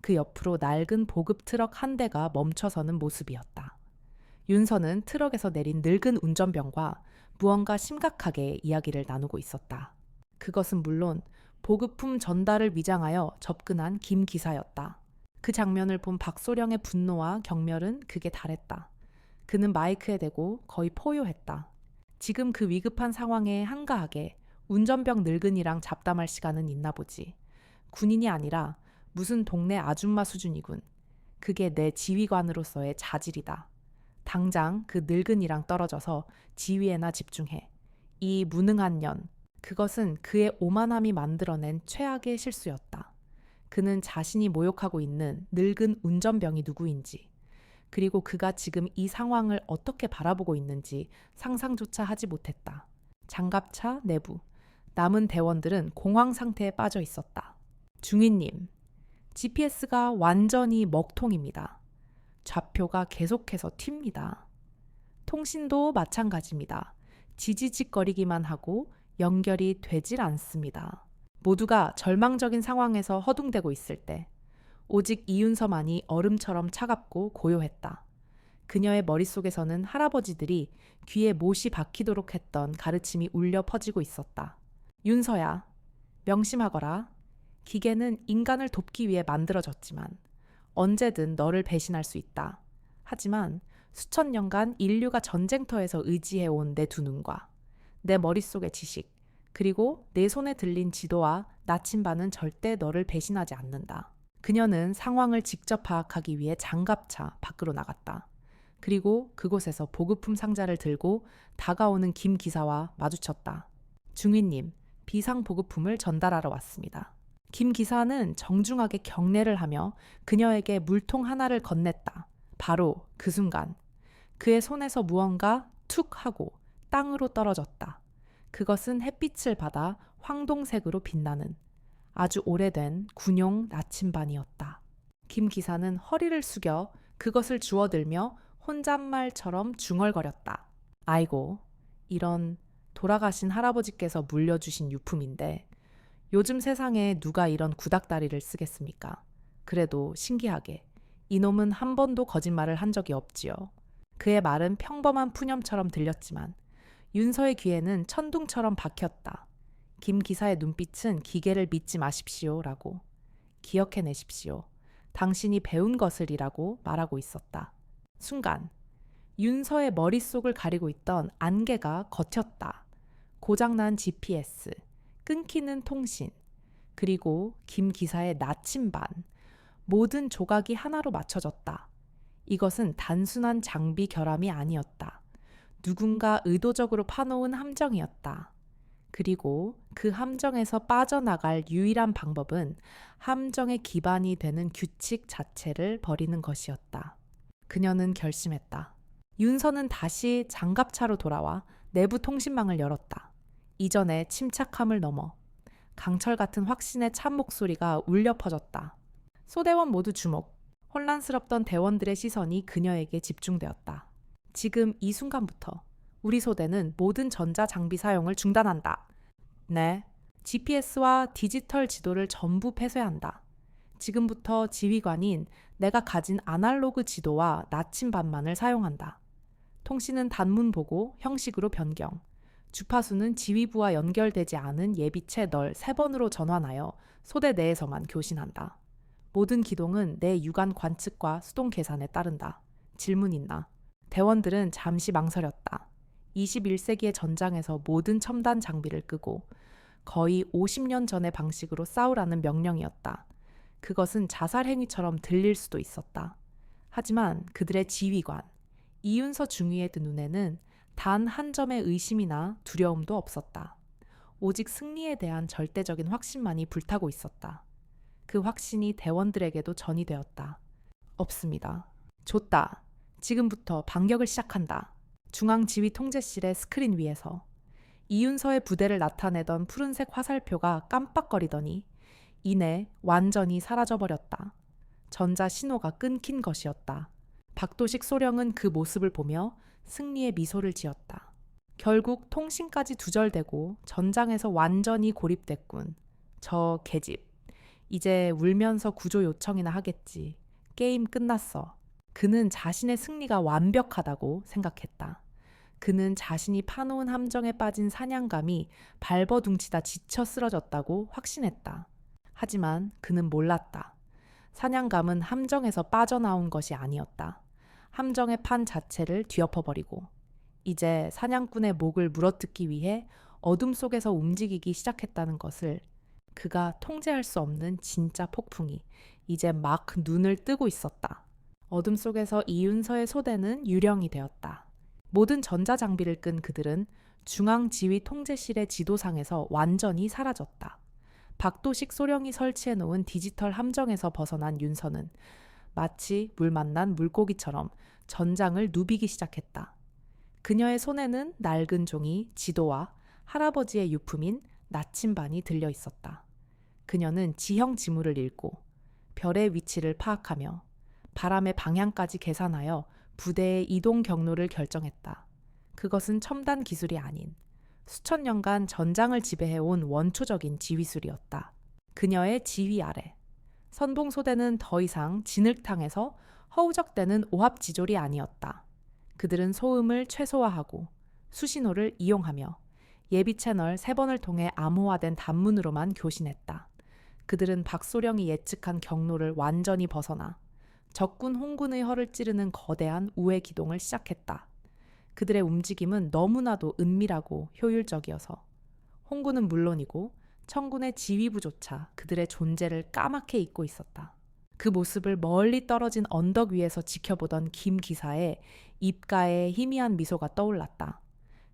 그 옆으로 낡은 보급 트럭 한 대가 멈춰서는 모습이었다. 윤서는 트럭에서 내린 늙은 운전병과 무언가 심각하게 이야기를 나누고 있었다. 그것은 물론 보급품 전달을 위장하여 접근한 김 기사였다. 그 장면을 본 박소령의 분노와 경멸은 극에 달했다. 그는 마이크에 대고 거의 포효했다. 지금 그 위급한 상황에 한가하게 운전병 늙은이랑 잡담할 시간은 있나 보지. 군인이 아니라 무슨 동네 아줌마 수준이군. 그게 내 지휘관으로서의 자질이다. 당장 그 늙은이랑 떨어져서 지휘에나 집중해. 이 무능한 년. 그것은 그의 오만함이 만들어낸 최악의 실수였다. 그는 자신이 모욕하고 있는 늙은 운전병이 누구인지, 그리고 그가 지금 이 상황을 어떻게 바라보고 있는지 상상조차 하지 못했다. 장갑차 내부. 남은 대원들은 공황 상태에 빠져 있었다. 중위님, GPS가 완전히 먹통입니다. 좌표가 계속해서 튑니다. 통신도 마찬가지입니다. 지지직거리기만 하고 연결이 되질 않습니다. 모두가 절망적인 상황에서 허둥대고 있을 때 오직 이윤서만이 얼음처럼 차갑고 고요했다. 그녀의 머릿속에서는 할아버지들이 귀에 못이 박히도록 했던 가르침이 울려 퍼지고 있었다. 윤서야, 명심하거라. 기계는 인간을 돕기 위해 만들어졌지만 언제든 너를 배신할 수 있다. 하지만 수천 년간 인류가 전쟁터에서 의지해온 내 두 눈과 내 머릿속의 지식, 그리고 내 손에 들린 지도와 나침반은 절대 너를 배신하지 않는다. 그녀는 상황을 직접 파악하기 위해 장갑차 밖으로 나갔다. 그리고 그곳에서 보급품 상자를 들고 다가오는 김 기사와 마주쳤다. 중위님, 비상 보급품을 전달하러 왔습니다. 김 기사는 정중하게 경례를 하며 그녀에게 물통 하나를 건넸다. 바로 그 순간 그의 손에서 무언가 툭 하고 땅으로 떨어졌다. 그것은 햇빛을 받아 황동색으로 빛나는 아주 오래된 군용 나침반이었다. 김 기사는 허리를 숙여 그것을 주워들며 혼잣말처럼 중얼거렸다. 아이고, 이런 돌아가신 할아버지께서 물려주신 유품인데 요즘 세상에 누가 이런 구닥다리를 쓰겠습니까? 그래도 신기하게 이놈은 한 번도 거짓말을 한 적이 없지요. 그의 말은 평범한 푸념처럼 들렸지만 윤서의 귀에는 천둥처럼 박혔다. 김 기사의 눈빛은 기계를 믿지 마십시오라고, 기억해내십시오. 당신이 배운 것을이라고 말하고 있었다. 순간 윤서의 머릿속을 가리고 있던 안개가 걷혔다. 고장난 GPS, 끊기는 통신, 그리고 김 기사의 나침반, 모든 조각이 하나로 맞춰졌다. 이것은 단순한 장비 결함이 아니었다. 누군가 의도적으로 파놓은 함정이었다. 그리고 그 함정에서 빠져나갈 유일한 방법은 함정의 기반이 되는 규칙 자체를 버리는 것이었다. 그녀는 결심했다. 윤서는 다시 장갑차로 돌아와 내부 통신망을 열었다. 이전의 침착함을 넘어 강철 같은 확신의 참 목소리가 울려 퍼졌다. 소대원 모두 주목. 혼란스럽던 대원들의 시선이 그녀에게 집중되었다. 지금 이 순간부터 우리 소대는 모든 전자장비 사용을 중단한다. 네, GPS와 디지털 지도를 전부 폐쇄한다. 지금부터 지휘관인 내가 가진 아날로그 지도와 나침반만을 사용한다. 통신은 단문 보고 형식으로 변경. 주파수는 지휘부와 연결되지 않은 예비 채널 3번으로 전환하여 소대 내에서만 교신한다. 모든 기동은 내 유관 관측과 수동 계산에 따른다. 질문 있나? 대원들은 잠시 망설였다. 21세기의 전장에서 모든 첨단 장비를 끄고 거의 50년 전의 방식으로 싸우라는 명령이었다. 그것은 자살 행위처럼 들릴 수도 있었다. 하지만 그들의 지휘관, 이윤서 중위의 눈에는 단 한 점의 의심이나 두려움도 없었다. 오직 승리에 대한 절대적인 확신만이 불타고 있었다. 그 확신이 대원들에게도 전이되었다. 없습니다. 좋다. 지금부터 반격을 시작한다. 중앙지휘통제실의 스크린 위에서 이윤서의 부대를 나타내던 푸른색 화살표가 깜빡거리더니 이내 완전히 사라져버렸다. 전자 신호가 끊긴 것이었다. 박도식 소령은 그 모습을 보며 승리의 미소를 지었다. 결국 통신까지 두절되고 전장에서 완전히 고립됐군. 저 계집. 이제 울면서 구조 요청이나 하겠지. 게임 끝났어. 그는 자신의 승리가 완벽하다고 생각했다. 그는 자신이 파놓은 함정에 빠진 사냥감이 발버둥치다 지쳐 쓰러졌다고 확신했다. 하지만 그는 몰랐다. 사냥감은 함정에서 빠져나온 것이 아니었다. 함정의 판 자체를 뒤엎어버리고 이제 사냥꾼의 목을 물어뜯기 위해 어둠 속에서 움직이기 시작했다는 것을, 그가 통제할 수 없는 진짜 폭풍이 이제 막 눈을 뜨고 있었다. 어둠 속에서 이윤서의 소대는 유령이 되었다. 모든 전자장비를 끈 그들은 중앙지휘 통제실의 지도상에서 완전히 사라졌다. 박도식 소령이 설치해 놓은 디지털 함정에서 벗어난 윤서는 마치 물 만난 물고기처럼 전장을 누비기 시작했다. 그녀의 손에는 낡은 종이, 지도와 할아버지의 유품인 나침반이 들려 있었다. 그녀는 지형 지물을 읽고 별의 위치를 파악하며 바람의 방향까지 계산하여 부대의 이동 경로를 결정했다. 그것은 첨단 기술이 아닌 수천 년간 전장을 지배해온 원초적인 지휘술이었다. 그녀의 지휘 아래 선봉소대는 더 이상 진흙탕에서 허우적대는 오합지졸이 아니었다. 그들은 소음을 최소화하고 수신호를 이용하며 예비 채널 3번을 통해 암호화된 단문으로만 교신했다. 그들은 박소령이 예측한 경로를 완전히 벗어나 적군 홍군의 허를 찌르는 거대한 우회 기동을 시작했다. 그들의 움직임은 너무나도 은밀하고 효율적이어서 홍군은 물론이고 청군의 지휘부조차 그들의 존재를 까맣게 잊고 있었다. 그 모습을 멀리 떨어진 언덕 위에서 지켜보던 김 기사의 입가에 희미한 미소가 떠올랐다.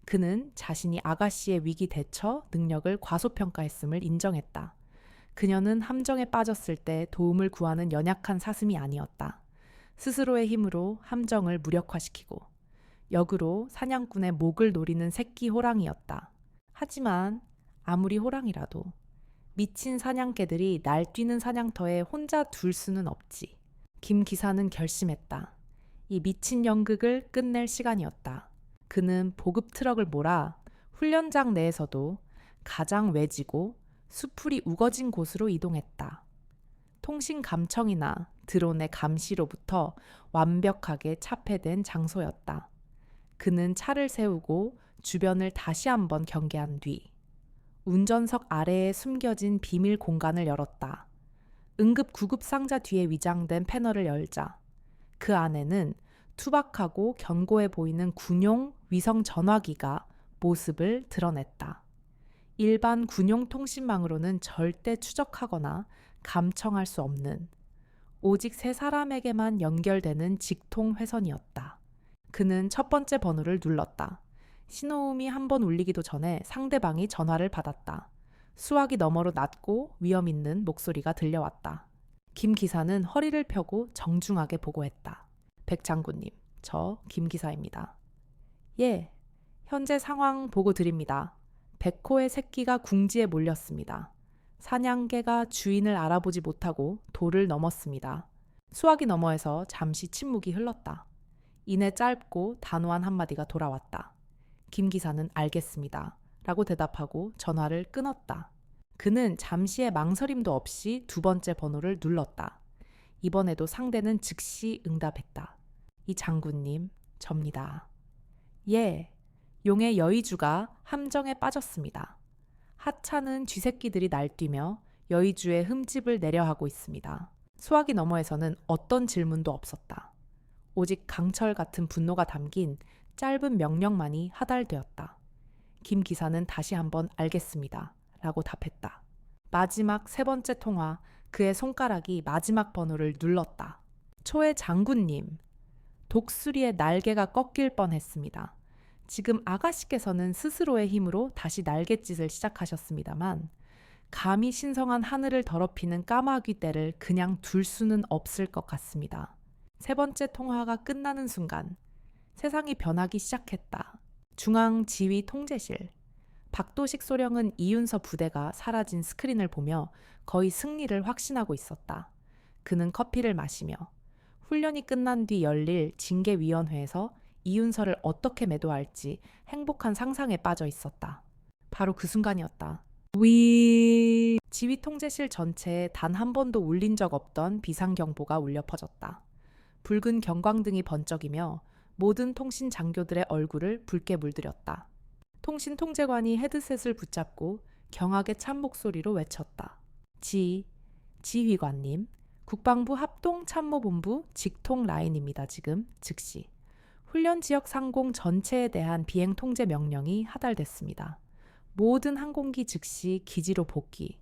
그는 자신이 아가씨의 위기 대처 능력을 과소평가했음을 인정했다. 그녀는 함정에 빠졌을 때 도움을 구하는 연약한 사슴이 아니었다. 스스로의 힘으로 함정을 무력화시키고 역으로 사냥꾼의 목을 노리는 새끼 호랑이였다. 하지만 아무리 호랑이라도 미친 사냥개들이 날뛰는 사냥터에 혼자 둘 수는 없지. 김 기사는 결심했다. 이 미친 연극을 끝낼 시간이었다. 그는 보급 트럭을 몰아 훈련장 내에서도 가장 외지고 수풀이 우거진 곳으로 이동했다. 통신 감청이나 드론의 감시로부터 완벽하게 차폐된 장소였다. 그는 차를 세우고 주변을 다시 한번 경계한 뒤 운전석 아래에 숨겨진 비밀 공간을 열었다. 응급 구급 상자 뒤에 위장된 패널을 열자 그 안에는 투박하고 견고해 보이는 군용 위성 전화기가 모습을 드러냈다. 일반 군용 통신망으로는 절대 추적하거나 감청할 수 없는, 오직 3사람에게만 연결되는 직통 회선이었다. 그는 첫 번째 번호를 눌렀다. 신호음이 한 번 울리기도 전에 상대방이 전화를 받았다. 수화기 너머로 낮고 위험 있는 목소리가 들려왔다. 김 기사는 허리를 펴고 정중하게 보고했다. 백 장군님, 저 김 기사입니다. 예, 현재 상황 보고 드립니다. 백호의 새끼가 궁지에 몰렸습니다. 사냥개가 주인을 알아보지 못하고 돌을 넘었습니다. 수화기 너머에서 잠시 침묵이 흘렀다. 이내 짧고 단호한 한마디가 돌아왔다. 김 기사는 알겠습니다. 라고 대답하고 전화를 끊었다. 그는 잠시의 망설임도 없이 두 번째 번호를 눌렀다. 이번에도 상대는 즉시 응답했다. 이 장군님, 접니다. 예, 용의 여의주가 함정에 빠졌습니다. 하찮은 쥐새끼들이 날뛰며 여의주의 흠집을 내려하고 있습니다. 수화기 너머에서는 어떤 질문도 없었다. 오직 강철 같은 분노가 담긴 짧은 명령만이 하달되었다. 김 기사는 다시 한번 알겠습니다. 라고 답했다. 마지막 3번째 통화, 그의 손가락이 마지막 번호를 눌렀다. 초의 장군님, 독수리의 날개가 꺾일 뻔했습니다. 지금 아가씨께서는 스스로의 힘으로 다시 날갯짓을 시작하셨습니다만 감히 신성한 하늘을 더럽히는 까마귀 떼를 그냥 둘 수는 없을 것 같습니다. 3번째 통화가 끝나는 순간 세상이 변하기 시작했다. 중앙지휘 통제실. 박도식 소령은 이윤서 부대가 사라진 스크린을 보며 거의 승리를 확신하고 있었다. 그는 커피를 마시며 훈련이 끝난 뒤 열릴 징계위원회에서 이윤서를 어떻게 매도할지 행복한 상상에 빠져 있었다. 바로 그 순간이었다. 지휘 통제실 전체에 단 한 번도 울린 적 없던 비상경보가 울려 퍼졌다. 붉은 경광등이 번쩍이며 모든 통신 장교들의 얼굴을 붉게 물들였다. 통신 통제관이 헤드셋을 붙잡고 경악의 찬 목소리로 외쳤다. 지휘관님, 국방부 합동참모본부 직통 라인입니다. 지금 즉시. 훈련 지역 상공 전체에 대한 비행 통제 명령이 하달됐습니다. 모든 항공기 즉시 기지로 복귀,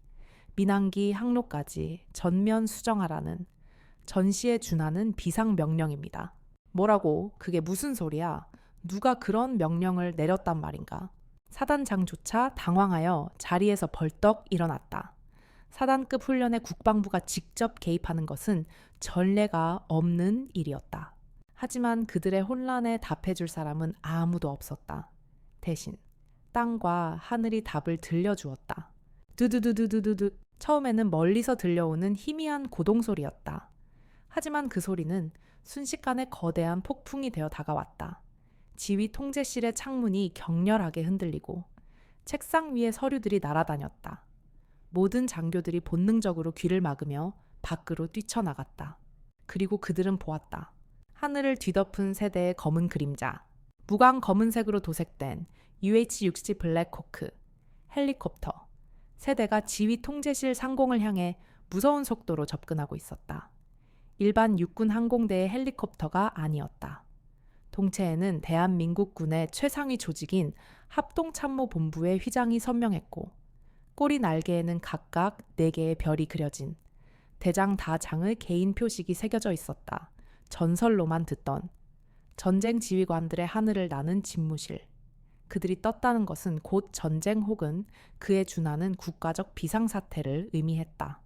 민항기 항로까지 전면 수정하라는 전시에 준하는 비상 명령입니다. 뭐라고? 그게 무슨 소리야? 누가 그런 명령을 내렸단 말인가? 사단장조차 당황하여 자리에서 벌떡 일어났다. 사단급 훈련에 국방부가 직접 개입하는 것은 전례가 없는 일이었다. 하지만 그들의 혼란에 답해줄 사람은 아무도 없었다. 대신 땅과 하늘이 답을 들려주었다. 두두두두두두두. 처음에는 멀리서 들려오는 희미한 고동소리였다. 하지만 그 소리는 순식간에 거대한 폭풍이 되어 다가왔다. 지휘 통제실의 창문이 격렬하게 흔들리고 책상 위에 서류들이 날아다녔다. 모든 장교들이 본능적으로 귀를 막으며 밖으로 뛰쳐나갔다. 그리고 그들은 보았다. 하늘을 뒤덮은 세대의 검은 그림자, 무광 검은색으로 도색된 UH-60 블랙호크, 헬리콥터, 세대가 지휘 통제실 상공을 향해 무서운 속도로 접근하고 있었다. 일반 육군 항공대의 헬리콥터가 아니었다. 동체에는 대한민국군의 최상위 조직인 합동참모본부의 휘장이 선명했고 꼬리 날개에는 각각 4개의 별이 그려진 대장 다장의 개인 표식이 새겨져 있었다. 전설로만 듣던 전쟁 지휘관들의 하늘을 나는 집무실. 그들이 떴다는 것은 곧 전쟁 혹은 그에 준하는 국가적 비상사태를 의미했다.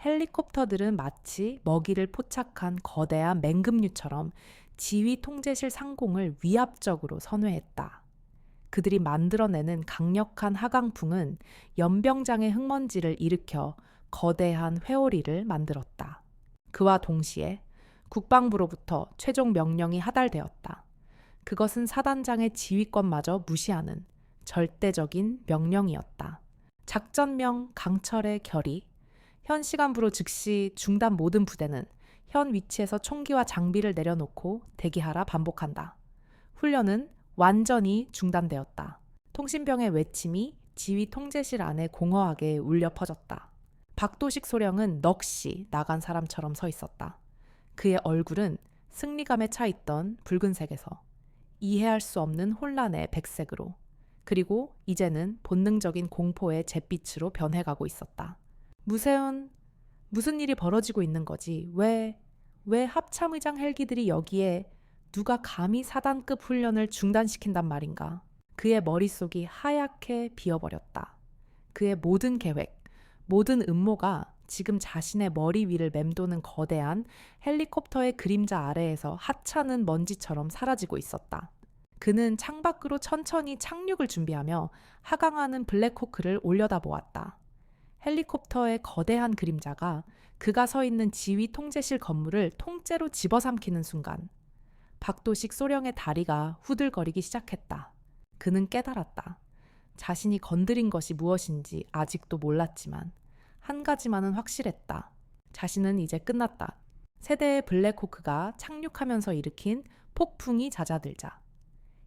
헬리콥터들은 마치 먹이를 포착한 거대한 맹금류처럼 지휘 통제실 상공을 위압적으로 선회했다. 그들이 만들어내는 강력한 하강풍은 연병장의 흙먼지를 일으켜 거대한 회오리를 만들었다. 그와 동시에 국방부로부터 최종 명령이 하달되었다. 그것은 사단장의 지휘권마저 무시하는 절대적인 명령이었다. 작전명 강철의 결의. 현 시간부로 즉시 중단 모든 부대는 현 위치에서 총기와 장비를 내려놓고 대기하라 반복한다. 훈련은 완전히 중단되었다. 통신병의 외침이 지휘 통제실 안에 공허하게 울려 퍼졌다. 박도식 소령은 넋이 나간 사람처럼 서 있었다. 그의 얼굴은 승리감에 차 있던 붉은색에서 이해할 수 없는 혼란의 백색으로, 그리고 이제는 본능적인 공포의 잿빛으로 변해가고 있었다. 무세운, 무슨 일이 벌어지고 있는 거지? 왜 합참의장 헬기들이 여기에 누가 감히 사단급 훈련을 중단시킨단 말인가? 그의 머릿속이 하얗게 비어버렸다. 그의 모든 계획, 모든 음모가 지금 자신의 머리 위를 맴도는 거대한 헬리콥터의 그림자 아래에서 하찮은 먼지처럼 사라지고 있었다. 그는 창밖으로 천천히 착륙을 준비하며 하강하는 블랙호크를 올려다보았다. 헬리콥터의 거대한 그림자가 그가 서 있는 지휘 통제실 건물을 통째로 집어삼키는 순간 박도식 소령의 다리가 후들거리기 시작했다. 그는 깨달았다. 자신이 건드린 것이 무엇인지 아직도 몰랐지만 한 가지만은 확실했다. 자신은 이제 끝났다. 세대의 블랙호크가 착륙하면서 일으킨 폭풍이 잦아들자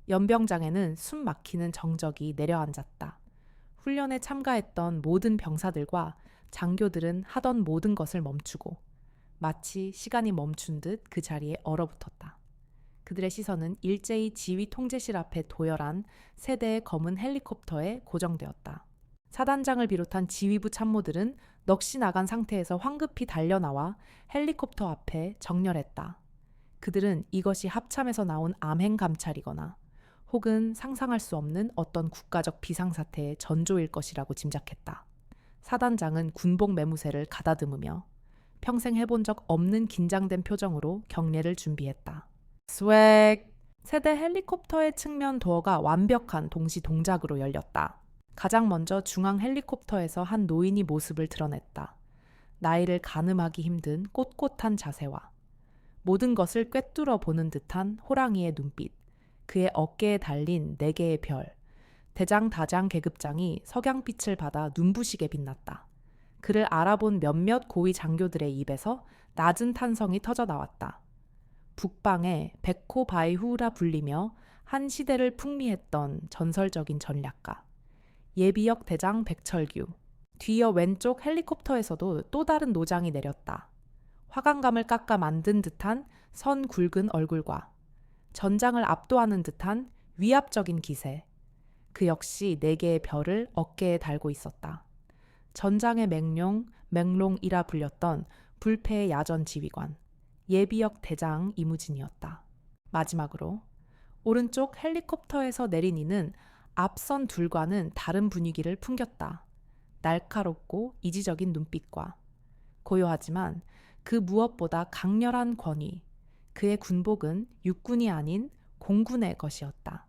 연병장에는 숨 막히는 정적이 내려앉았다. 훈련에 참가했던 모든 병사들과 장교들은 하던 모든 것을 멈추고 마치 시간이 멈춘 듯 그 자리에 얼어붙었다. 그들의 시선은 일제히 지휘 통제실 앞에 도열한 세대의 검은 헬리콥터에 고정되었다. 사단장을 비롯한 지휘부 참모들은 넋이 나간 상태에서 황급히 달려나와 헬리콥터 앞에 정렬했다. 그들은 이것이 합참에서 나온 암행 감찰이거나 혹은 상상할 수 없는 어떤 국가적 비상사태의 전조일 것이라고 짐작했다. 사단장은 군복 매무새를 가다듬으며 평생 해본 적 없는 긴장된 표정으로 경례를 준비했다. 스웩! 세대 헬리콥터의 측면 도어가 완벽한 동시 동작으로 열렸다. 가장 먼저 중앙 헬리콥터에서 한 노인이 모습을 드러냈다. 나이를 가늠하기 힘든 꼿꼿한 자세와 모든 것을 꿰뚫어 보는 듯한 호랑이의 눈빛, 그의 어깨에 달린 4개의 별, 대장 다장 계급장이 석양빛을 받아 눈부시게 빛났다. 그를 알아본 몇몇 고위 장교들의 입에서 낮은 탄성이 터져 나왔다. 북방의 백호바이후라 불리며 한 시대를 풍미했던 전설적인 전략가. 예비역 대장 백철규. 뒤이어 왼쪽 헬리콥터에서도 또 다른 노장이 내렸다. 화강감을 깎아 만든 듯한 선 굵은 얼굴과 전장을 압도하는 듯한 위압적인 기세. 그 역시 4개의 별을 어깨에 달고 있었다. 전장의 맹롱이라 불렸던 불패의 야전 지휘관, 예비역 대장 이무진이었다. 마지막으로 오른쪽 헬리콥터에서 내린 이는 앞선 둘과는 다른 분위기를 풍겼다. 날카롭고 이지적인 눈빛과 고요하지만 그 무엇보다 강렬한 권위. 그의 군복은 육군이 아닌 공군의 것이었다.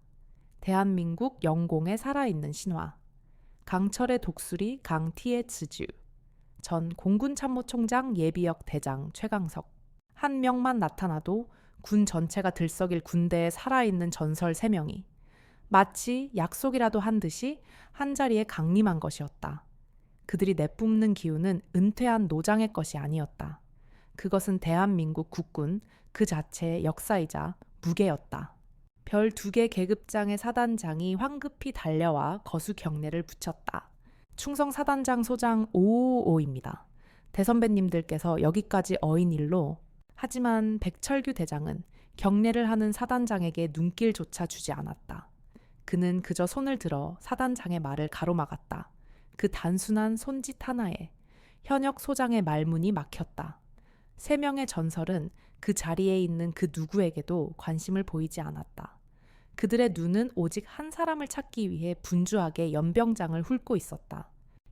대한민국 영공에 살아있는 신화. 강철의 독수리 강티에츠주. 전 공군참모총장 예비역 대장 최강석. 한 명만 나타나도 군 전체가 들썩일 군대에 살아있는 전설 3명이 마치 약속이라도 한 듯이 한자리에 강림한 것이었다. 그들이 내뿜는 기운은 은퇴한 노장의 것이 아니었다. 그것은 대한민국 국군 그 자체의 역사이자 무게였다. 별 2개 계급장의 사단장이 황급히 달려와 거수 경례를 붙였다. 충성 사단장 소장 555입니다. 대선배님들께서 여기까지 어인 일로. 하지만 백철규 대장은 경례를 하는 사단장에게 눈길조차 주지 않았다. 그는 그저 손을 들어 사단장의 말을 가로막았다. 그 단순한 손짓 하나에 현역 소장의 말문이 막혔다. 3명의 전설은 그 자리에 있는 그 누구에게도 관심을 보이지 않았다. 그들의 눈은 오직 한 사람을 찾기 위해 분주하게 연병장을 훑고 있었다.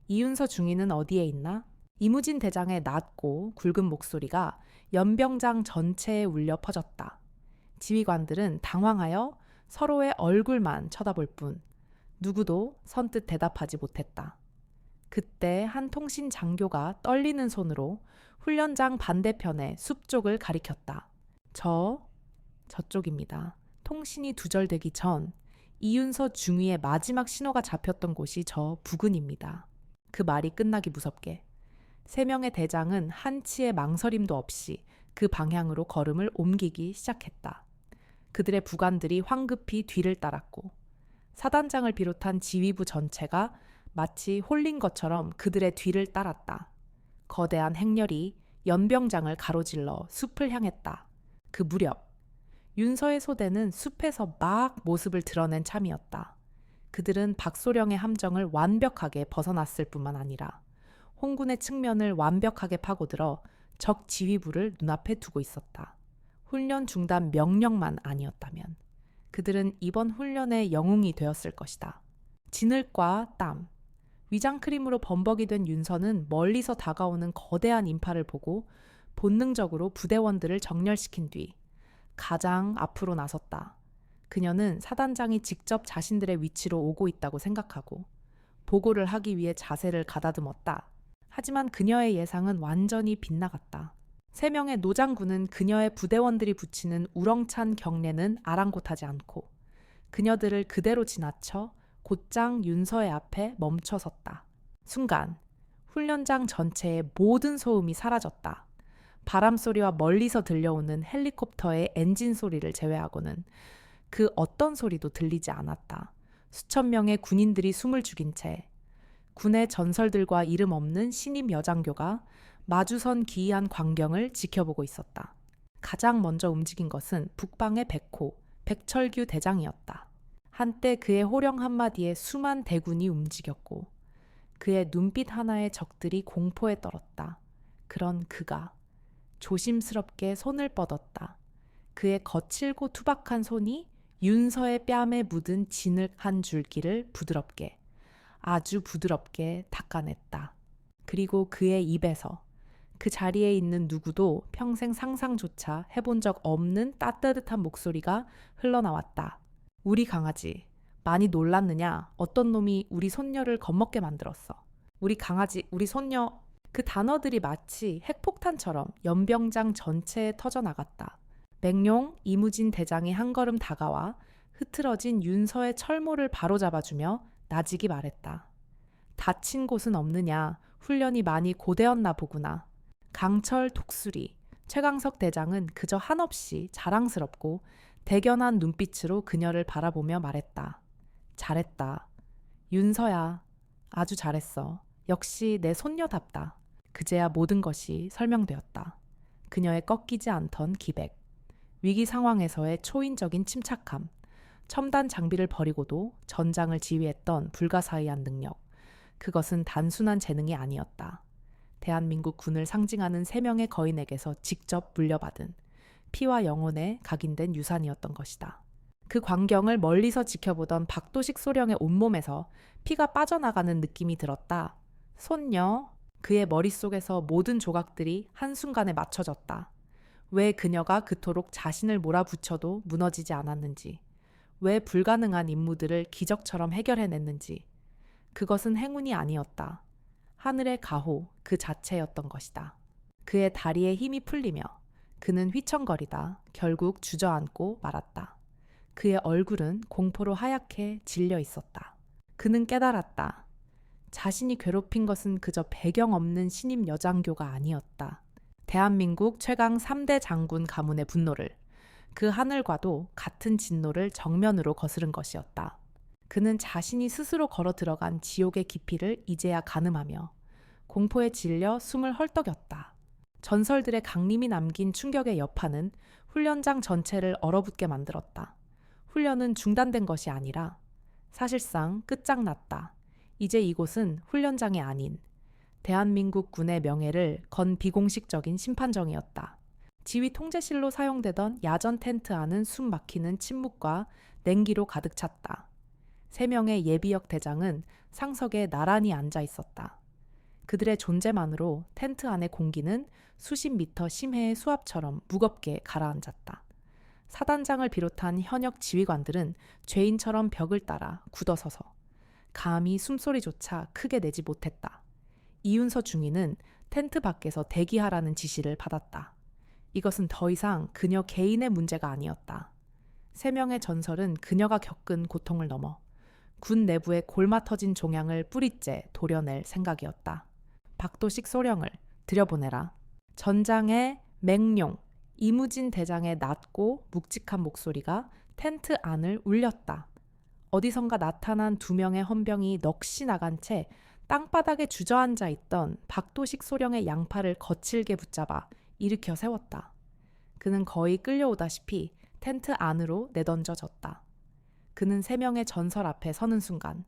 이윤서 중위는 어디에 있나? 이무진 대장의 낮고 굵은 목소리가 연병장 전체에 울려 퍼졌다. 지휘관들은 당황하여 서로의 얼굴만 쳐다볼 뿐 누구도 선뜻 대답하지 못했다. 그때 한 통신 장교가 떨리는 손으로 훈련장 반대편의 숲 쪽을 가리켰다. 저쪽입니다. 통신이 두절되기 전 이윤서 중위의 마지막 신호가 잡혔던 곳이 저 부근입니다. 그 말이 끝나기 무섭게 3명의 대장은 한치의 망설임도 없이 그 방향으로 걸음을 옮기기 시작했다. 그들의 부관들이 황급히 뒤를 따랐고 사단장을 비롯한 지휘부 전체가 마치 홀린 것처럼 그들의 뒤를 따랐다. 거대한 행렬이 연병장을 가로질러 숲을 향했다. 그 무렵 윤서의 소대는 숲에서 막 모습을 드러낸 참이었다. 그들은 박소령의 함정을 완벽하게 벗어났을 뿐만 아니라 홍군의 측면을 완벽하게 파고들어 적 지휘부를 눈앞에 두고 있었다. 훈련 중단 명령만 아니었다면 그들은 이번 훈련의 영웅이 되었을 것이다. 진흙과 땀, 위장크림으로 범벅이 된 윤서는 멀리서 다가오는 거대한 인파를 보고 본능적으로 부대원들을 정렬시킨 뒤 가장 앞으로 나섰다. 그녀는 사단장이 직접 자신들의 위치로 오고 있다고 생각하고 보고를 하기 위해 자세를 가다듬었다. 하지만 그녀의 예상은 완전히 빗나갔다. 3명의 노장군은 그녀의 부대원들이 붙이는 우렁찬 경례는 아랑곳하지 않고 그녀들을 그대로 지나쳐 곧장 윤서의 앞에 멈춰섰다. 순간 훈련장 전체의 모든 소음이 사라졌다. 바람소리와 멀리서 들려오는 헬리콥터의 엔진 소리를 제외하고는 그 어떤 소리도 들리지 않았다. 수천 명의 군인들이 숨을 죽인 채 군의 전설들과 이름 없는 신임 여장교가 마주선 기이한 광경을 지켜보고 있었다. 가장 먼저 움직인 것은 북방의 백철규 대장이었다. 한때 그의 호령 한마디에 수만 대군이 움직였고 그의 눈빛 하나에 적들이 공포에 떨었다. 그런 그가 조심스럽게 손을 뻗었다. 그의 거칠고 투박한 손이 윤서의 뺨에 묻은 진흙 한 줄기를 부드럽게, 아주 부드럽게 닦아냈다. 그리고 그의 입에서 그 자리에 있는 누구도 평생 상상조차 해본 적 없는 따뜻한 목소리가 흘러나왔다. 우리 강아지, 많이 놀랐느냐? 어떤 놈이 우리 손녀를 겁먹게 만들었어. 우리 강아지, 우리 손녀. 그 단어들이 마치 핵폭탄처럼 연병장 전체에 터져나갔다. 맹룡 이무진 대장이 한 걸음 다가와 흐트러진 윤서의 철모를 바로잡아주며 나직이 말했다. 다친 곳은 없느냐? 훈련이 많이 고되었나 보구나. 강철 독수리, 최강석 대장은 그저 한없이 자랑스럽고 대견한 눈빛으로 그녀를 바라보며 말했다. 잘했다. 윤서야, 아주 잘했어. 역시 내 손녀답다. 그제야 모든 것이 설명되었다. 그녀의 꺾이지 않던 기백, 위기 상황에서의 초인적인 침착함, 첨단 장비를 버리고도 전장을 지휘했던 불가사의한 능력. 그것은 단순한 재능이 아니었다. 대한민국 군을 상징하는 3명의 거인에게서 직접 물려받은 피와 영혼에 각인된 유산이었던 것이다. 그 광경을 멀리서 지켜보던 박도식 소령의 온몸에서 피가 빠져나가는 느낌이 들었다. 손녀, 그의 머릿속에서 모든 조각들이 한순간에 맞춰졌다. 왜 그녀가 그토록 자신을 몰아붙여도 무너지지 않았는지, 왜 불가능한 임무들을 기적처럼 해결해냈는지. 그것은 행운이 아니었다. 하늘의 가호 그 자체였던 것이다. 그의 다리에 힘이 풀리며 그는 휘청거리다 결국 주저앉고 말았다. 그의 얼굴은 공포로 하얗게 질려 있었다. 그는 깨달았다. 자신이 괴롭힌 것은 그저 배경 없는 신임 여장교가 아니었다. 대한민국 최강 3대 장군 가문의 분노를, 그 하늘과도 같은 진노를 정면으로 거스른 것이었다. 그는 자신이 스스로 걸어 들어간 지옥의 깊이를 이제야 가늠하며 공포에 질려 숨을 헐떡였다. 전설들의 강림이 남긴 충격의 여파는 훈련장 전체를 얼어붙게 만들었다. 훈련은 중단된 것이 아니라 사실상 끝장났다. 이제 이곳은 훈련장이 아닌 대한민국 군의 명예를 건 비공식적인 심판정이었다. 지휘 통제실로 사용되던 야전 텐트 안은 숨 막히는 침묵과 냉기로 가득 찼다. 3명의 예비역 대장은 상석에 나란히 앉아 있었다. 그들의 존재만으로 텐트 안의 공기는 수십 미터 심해의 수압처럼 무겁게 가라앉았다. 사단장을 비롯한 현역 지휘관들은 죄인처럼 벽을 따라 굳어서서 감히 숨소리조차 크게 내지 못했다. 이윤서 중위는 텐트 밖에서 대기하라는 지시를 받았다. 이것은 더 이상 그녀 개인의 문제가 아니었다. 3명의 전설은 그녀가 겪은 고통을 넘어 군 내부의 골마 터진 종양을 뿌리째 도려낼 생각이었다. 박도식 소령을 들여보내라. 전장의 맹룡, 이무진 대장의 낮고 묵직한 목소리가 텐트 안을 울렸다. 어디선가 나타난 2명의 헌병이 넋이 나간 채 땅바닥에 주저앉아 있던 박도식 소령의 양팔을 거칠게 붙잡아 일으켜 세웠다. 그는 거의 끌려오다시피 텐트 안으로 내던져졌다. 그는 3명의 전설 앞에 서는 순간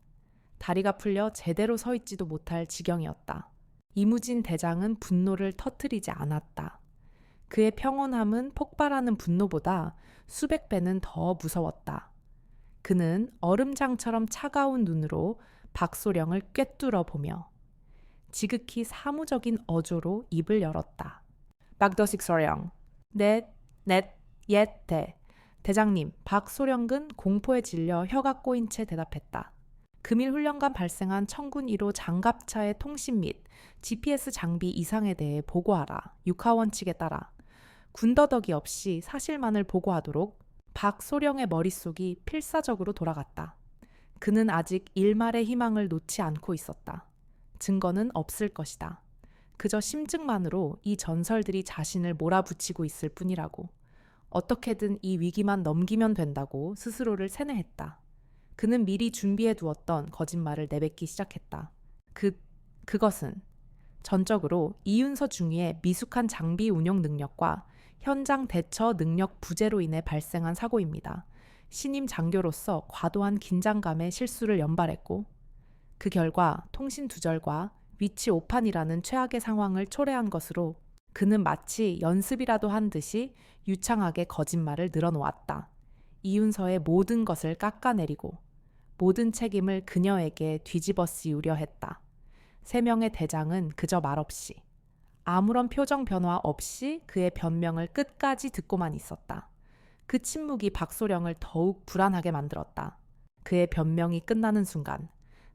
다리가 풀려 제대로 서 있지도 못할 지경이었다. 이무진 대장은 분노를 터뜨리지 않았다. 그의 평온함은 폭발하는 분노보다 수백 배는 더 무서웠다. 그는 얼음장처럼 차가운 눈으로 박소령을 꿰뚫어 보며 지극히 사무적인 어조로 입을 열었다. 박도식 소령, 넷, 예, 대장님, 박소령은 공포에 질려 혀가 꼬인 채 대답했다. 금일 훈련간 발생한 청군 1호 장갑차의 통신 및 GPS 장비 이상에 대해 보고하라. 육하원칙에 따라 군더더기 없이 사실만을 보고하도록. 박소령의 머릿속이 필사적으로 돌아갔다. 그는 아직 일말의 희망을 놓지 않고 있었다. 증거는 없을 것이다. 그저 심증만으로 이 전설들이 자신을 몰아붙이고 있을 뿐이라고. 어떻게든 이 위기만 넘기면 된다고 스스로를 세뇌했다. 그는 미리 준비해 두었던 거짓말을 내뱉기 시작했다. 그것은 전적으로 이윤서 중위의 미숙한 장비 운용 능력과 현장 대처 능력 부재로 인해 발생한 사고입니다. 신임 장교로서 과도한 긴장감에 실수를 연발했고 그 결과 통신 두절과 위치 오판이라는 최악의 상황을 초래한 것으로 그는 마치 연습이라도 한 듯이 유창하게 거짓말을 늘어놓았다. 이윤서의 모든 것을 깎아내리고 모든 책임을 그녀에게 뒤집어 씌우려 했다. 3명의 대장은 그저 말없이 아무런 표정 변화 없이 그의 변명을 끝까지 듣고만 있었다. 그 침묵이 박소령을 더욱 불안하게 만들었다. 그의 변명이 끝나는 순간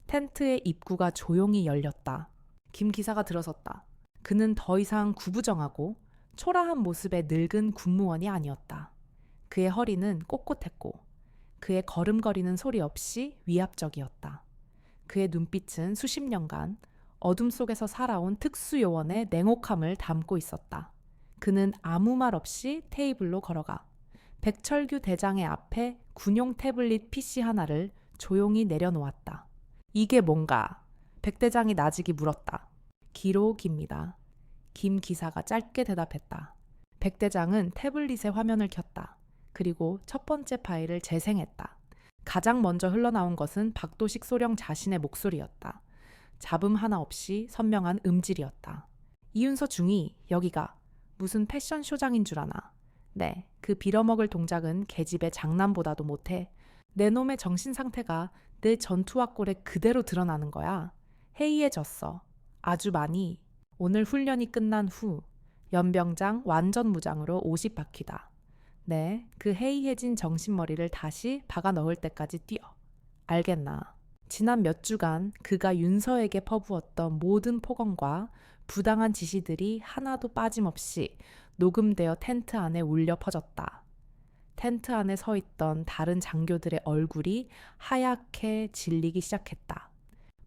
텐트의 입구가 조용히 열렸다. 김 기사가 들어섰다. 그는 더 이상 구부정하고 초라한 모습의 늙은 군무원이 아니었다. 그의 허리는 꼿꼿했고 그의 걸음거리는 소리 없이 위압적이었다. 그의 눈빛은 수십 년간 어둠 속에서 살아온 특수요원의 냉혹함을 담고 있었다. 그는 아무 말 없이 테이블로 걸어가 백철규 대장의 앞에 군용 태블릿 PC 하나를 조용히 내려놓았다. 이게 뭔가? 백 대장이 나직이 물었다. 기록입니다. 김 기사가 짧게 대답했다. 백 대장은 태블릿의 화면을 켰다. 그리고 첫 번째 파일을 재생했다. 가장 먼저 흘러나온 것은 박도식 소령 자신의 목소리였다. 잡음 하나 없이 선명한 음질이었다. 이윤서 중이 여기가 무슨 패션 쇼장인 줄 아나. 네, 그 빌어먹을 동작은 계집의 장난보다도 못해. 내 놈의 정신 상태가 내 전투화골에 그대로 드러나는 거야. 해이해졌어. 아주 많이. 오늘 훈련이 끝난 후 연병장 완전 무장으로 50바퀴다. 네, 그 해이해진 정신머리를 다시 박아 넣을 때까지 뛰어. 알겠나? 지난 몇 주간 그가 윤서에게 퍼부었던 모든 폭언과 부당한 지시들이 하나도 빠짐없이 녹음되어 텐트 안에 울려 퍼졌다. 텐트 안에 서 있던 다른 장교들의 얼굴이 하얗게 질리기 시작했다.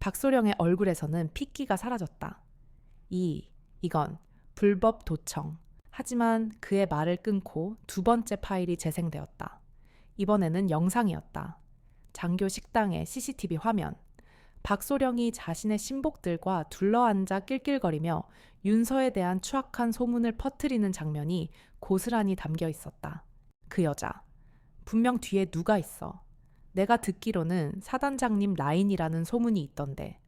박소령의 얼굴에서는 핏기가 사라졌다. 이건 불법 도청. 하지만 그의 말을 끊고 두 번째 파일이 재생되었다. 이번에는 영상이었다. 장교 식당의 CCTV 화면. 박소령이 자신의 신복들과 둘러앉아 낄낄거리며 윤서에 대한 추악한 소문을 퍼뜨리는 장면이 고스란히 담겨 있었다. 그 여자. 분명 뒤에 누가 있어. 내가 듣기로는 사단장님 라인이라는 소문이 있던데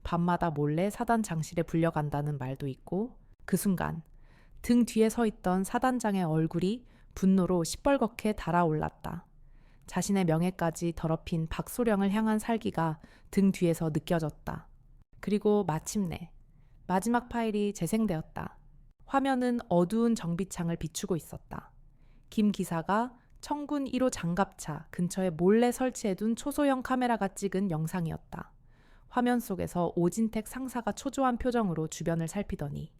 밤마다 몰래 사단 장실에 불려간다는 말도 있고 그 순간 등 뒤에 서 있던 사단장의 얼굴이 분노로 시뻘겋게 달아올랐다. 자신의 명예까지 더럽힌 박소령을 향한 살기가 등 뒤에서 느껴졌다. 그리고 마침내 마지막 파일이 재생되었다. 화면은 어두운 정비창을 비추고 있었다. 김 기사가 청군 1호 장갑차 근처에 몰래 설치해둔 초소형 카메라가 찍은 영상이었다. 화면 속에서 오진택 상사가 초조한 표정으로 주변을 살피더니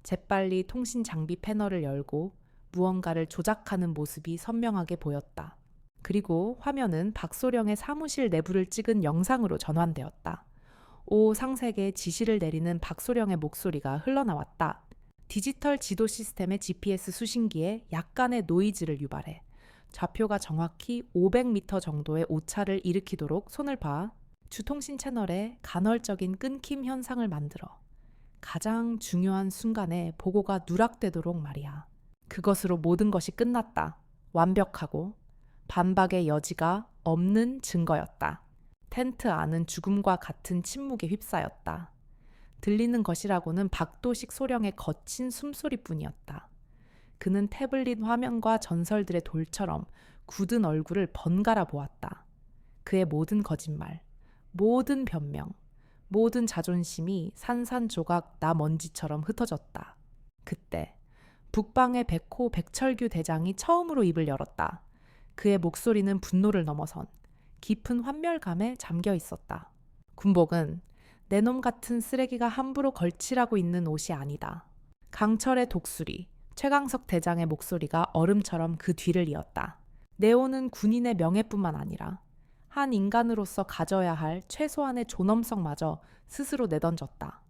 재빨리 통신 장비 패널을 열고 무언가를 조작하는 모습이 선명하게 보였다. 그리고 화면은 박소령의 사무실 내부를 찍은 영상으로 전환되었다. 오 상색의 지시를 내리는 박소령의 목소리가 흘러나왔다. 디지털 지도 시스템의 GPS 수신기에 약간의 노이즈를 유발해 좌표가 정확히 500m 정도의 오차를 일으키도록 손을 봐 주통신 채널에 간헐적인 끊김 현상을 만들어 가장 중요한 순간에 보고가 누락되도록 말이야. 그것으로 모든 것이 끝났다. 완벽하고 반박의 여지가 없는 증거였다. 텐트 안은 죽음과 같은 침묵에 휩싸였다. 들리는 것이라고는 박도식 소령의 거친 숨소리뿐이었다. 그는 태블릿 화면과 전설들의 돌처럼 굳은 얼굴을 번갈아 보았다. 그의 모든 거짓말, 모든 변명, 모든 자존심이 산산조각 나먼지처럼 흩어졌다. 그때 북방의 백호 백철규 대장이 처음으로 입을 열었다. 그의 목소리는 분노를 넘어선 깊은 환멸감에 잠겨 있었다. 군복은 내 놈 같은 쓰레기가 함부로 걸치라고 있는 옷이 아니다. 강철의 독수리, 최강석 대장의 목소리가 얼음처럼 그 뒤를 이었다. 내 옷은 군인의 명예뿐만 아니라 한 인간으로서 가져야 할 최소한의 존엄성마저 스스로 내던졌다.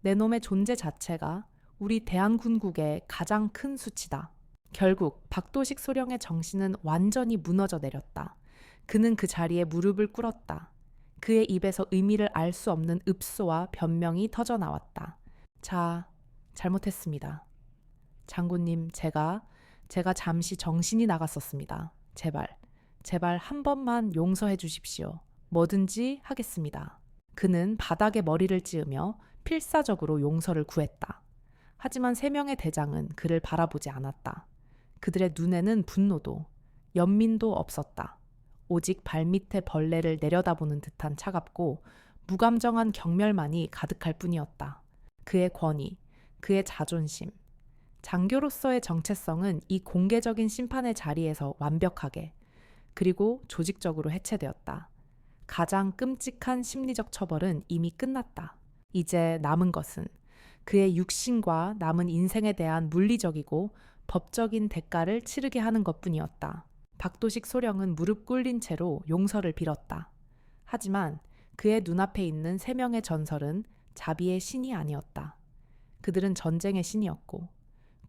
내 놈의 존재 자체가 우리 대한군국의 가장 큰 수치다. 결국 박도식 소령의 정신은 완전히 무너져 내렸다. 그는 그 자리에 무릎을 꿇었다. 그의 입에서 의미를 알 수 없는 읍소와 변명이 터져 나왔다. 자, 잘못했습니다. 장군님, 제가 잠시 정신이 나갔었습니다. 제발 한 번만 용서해 주십시오. 뭐든지 하겠습니다. 그는 바닥에 머리를 찌으며 필사적으로 용서를 구했다. 하지만 3명의 대장은 그를 바라보지 않았다. 그들의 눈에는 분노도 연민도 없었다. 오직 발밑에 벌레를 내려다보는 듯한 차갑고 무감정한 경멸만이 가득할 뿐이었다. 그의 권위, 그의 자존심, 장교로서의 정체성은 이 공개적인 심판의 자리에서 완벽하게 그리고 조직적으로 해체되었다. 가장 끔찍한 심리적 처벌은 이미 끝났다. 이제 남은 것은 그의 육신과 남은 인생에 대한 물리적이고 법적인 대가를 치르게 하는 것뿐이었다. 박도식 소령은 무릎 꿇린 채로 용서를 빌었다. 하지만 그의 눈앞에 있는 3명의 전설은 자비의 신이 아니었다. 그들은 전쟁의 신이었고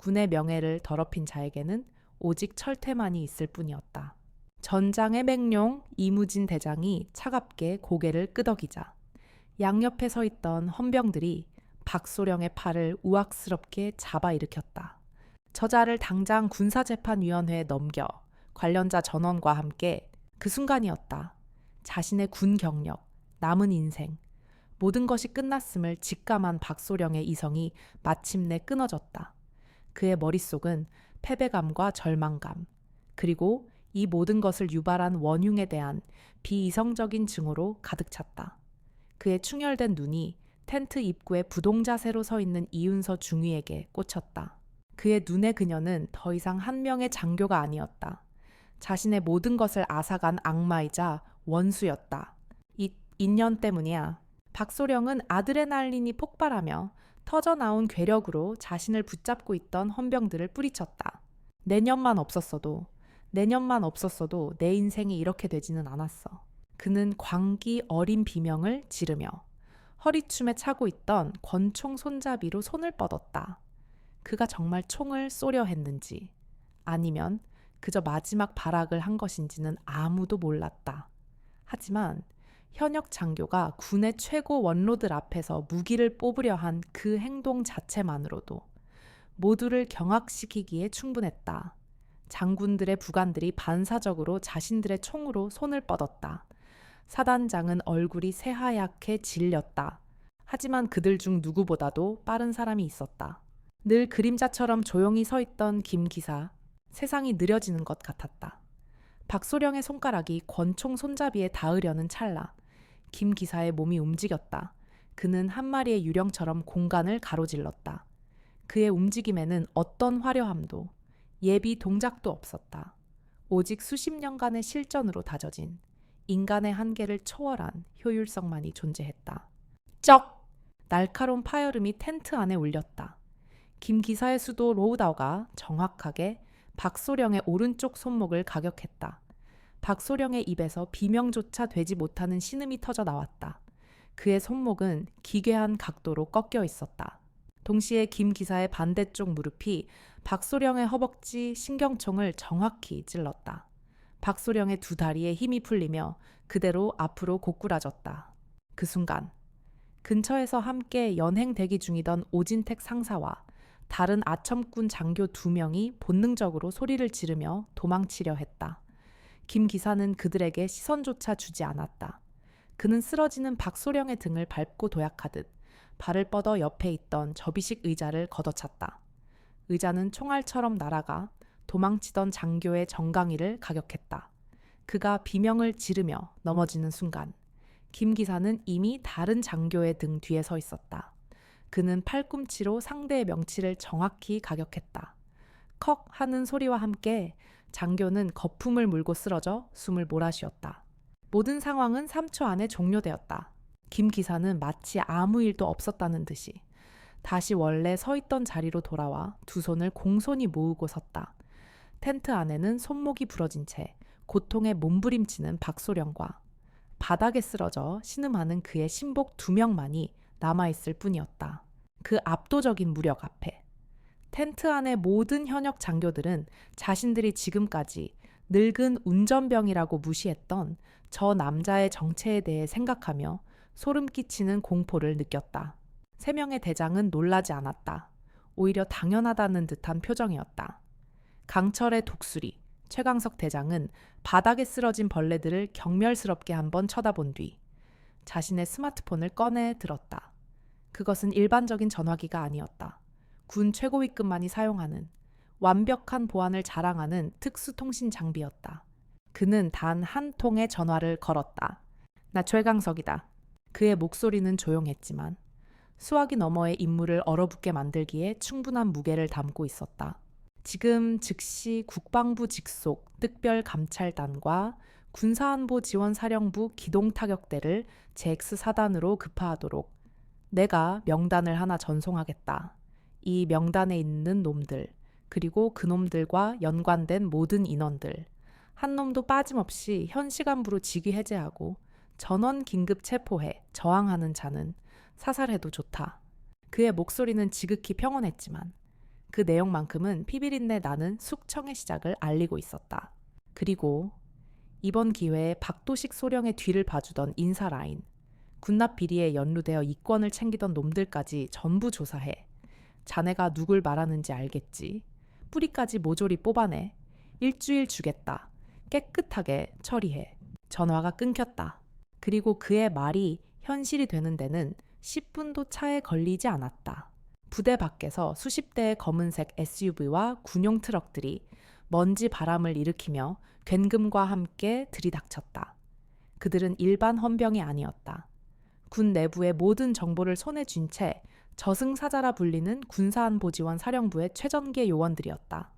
군의 명예를 더럽힌 자에게는 오직 철퇴만이 있을 뿐이었다. 전장의 맹룡 이무진 대장이 차갑게 고개를 끄덕이자 양옆에 서 있던 헌병들이 박소령의 팔을 우악스럽게 잡아 일으켰다. 저자를 당장 군사재판위원회에 넘겨 관련자 전원과 함께 그 순간이었다. 자신의 군 경력, 남은 인생, 모든 것이 끝났음을 직감한 박소령의 이성이 마침내 끊어졌다. 그의 머릿속은 패배감과 절망감, 그리고 이 모든 것을 유발한 원흉에 대한 비이성적인 증오로 가득 찼다. 그의 충혈된 눈이 텐트 입구에 부동자세로 서 있는 이윤서 중위에게 꽂혔다. 그의 눈의 그녀는 더 이상 한 명의 장교가 아니었다. 자신의 모든 것을 앗아간 악마이자 원수였다. 이 인연 때문이야. 박소령은 아드레날린이 폭발하며 터져나온 괴력으로 자신을 붙잡고 있던 헌병들을 뿌리쳤다. 내년만 없었어도 내 인생이 이렇게 되지는 않았어. 그는 광기 어린 비명을 지르며 허리춤에 차고 있던 권총 손잡이로 손을 뻗었다. 그가 정말 총을 쏘려 했는지 아니면 그저 마지막 발악을 한 것인지는 아무도 몰랐다. 하지만 현역 장교가 군의 최고 원로들 앞에서 무기를 뽑으려 한 그 행동 자체만으로도 모두를 경악시키기에 충분했다. 장군들의 부관들이 반사적으로 자신들의 총으로 손을 뻗었다. 사단장은 얼굴이 새하얗게 질렸다. 하지만 그들 중 누구보다도 빠른 사람이 있었다. 늘 그림자처럼 조용히 서 있던 김 기사. 세상이 느려지는 것 같았다. 박소령의 손가락이 권총 손잡이에 닿으려는 찰나 김 기사의 몸이 움직였다. 그는 한 마리의 유령처럼 공간을 가로질렀다. 그의 움직임에는 어떤 화려함도 예비 동작도 없었다. 오직 수십 년간의 실전으로 다져진 인간의 한계를 초월한 효율성만이 존재했다. 쩍! 날카로운 파열음이 텐트 안에 울렸다. 김 기사의 수도 로우다우가 정확하게 박소령의 오른쪽 손목을 가격했다. 박소령의 입에서 비명조차 되지 못하는 신음이 터져 나왔다. 그의 손목은 기괴한 각도로 꺾여 있었다. 동시에 김 기사의 반대쪽 무릎이 박소령의 허벅지 신경총을 정확히 찔렀다. 박소령의 두 다리에 힘이 풀리며 그대로 앞으로 고꾸라졌다. 그 순간 근처에서 함께 연행 대기 중이던 오진택 상사와 다른 아첨꾼 장교 2명이 본능적으로 소리를 지르며 도망치려 했다. 김 기사는 그들에게 시선조차 주지 않았다. 그는 쓰러지는 박소령의 등을 밟고 도약하듯 발을 뻗어 옆에 있던 접이식 의자를 걷어찼다. 의자는 총알처럼 날아가 도망치던 장교의 정강이를 가격했다. 그가 비명을 지르며 넘어지는 순간 김 기사는 이미 다른 장교의 등 뒤에 서 있었다. 그는 팔꿈치로 상대의 명치를 정확히 가격했다. 컥 하는 소리와 함께 장교는 거품을 물고 쓰러져 숨을 몰아쉬었다. 모든 상황은 3초 안에 종료되었다. 김 기사는 마치 아무 일도 없었다는 듯이 다시 원래 서 있던 자리로 돌아와 두 손을 공손히 모으고 섰다. 텐트 안에는 손목이 부러진 채 고통에 몸부림치는 박소령과 바닥에 쓰러져 신음하는 그의 신복 2명만이 남아있을 뿐이었다. 그 압도적인 무력 앞에 텐트 안의 모든 현역 장교들은 자신들이 지금까지 늙은 운전병이라고 무시했던 저 남자의 정체에 대해 생각하며 소름 끼치는 공포를 느꼈다. 3명의 대장은 놀라지 않았다. 오히려 당연하다는 듯한 표정이었다. 강철의 독수리, 최강석 대장은 바닥에 쓰러진 벌레들을 경멸스럽게 한번 쳐다본 뒤 자신의 스마트폰을 꺼내 들었다. 그것은 일반적인 전화기가 아니었다. 군 최고위급만이 사용하는 완벽한 보안을 자랑하는 특수통신 장비였다. 그는 단 한 통의 전화를 걸었다. 나 최강석이다. 그의 목소리는 조용했지만 수화기 너머의 임무를 얼어붙게 만들기에 충분한 무게를 담고 있었다. 지금 즉시 국방부 직속 특별감찰단과 군사안보지원사령부 기동타격대를 제-X사단으로 급파하도록 내가 명단을 하나 전송하겠다. 이 명단에 있는 놈들, 그리고 그놈들과 연관된 모든 인원들, 한 놈도 빠짐없이 현 시간부로 직위 해제하고 전원 긴급 체포해 저항하는 자는 사살해도 좋다. 그의 목소리는 지극히 평온했지만 그 내용만큼은 피비린내 나는 숙청의 시작을 알리고 있었다. 그리고 이번 기회에 박도식 소령의 뒤를 봐주던 인사 라인, 군납 비리에 연루되어 이권을 챙기던 놈들까지 전부 조사해. 자네가 누굴 말하는지 알겠지. 뿌리까지 모조리 뽑아내. 일주일 주겠다. 깨끗하게 처리해. 전화가 끊겼다. 그리고 그의 말이 현실이 되는 데는 10분도 차에 걸리지 않았다. 부대 밖에서 수십 대의 검은색 SUV와 군용 트럭들이 먼지 바람을 일으키며 굉금과 함께 들이닥쳤다. 그들은 일반 헌병이 아니었다. 군 내부의 모든 정보를 손에 쥔 채 저승사자라 불리는 군사안보지원 사령부의 최전계 요원들이었다.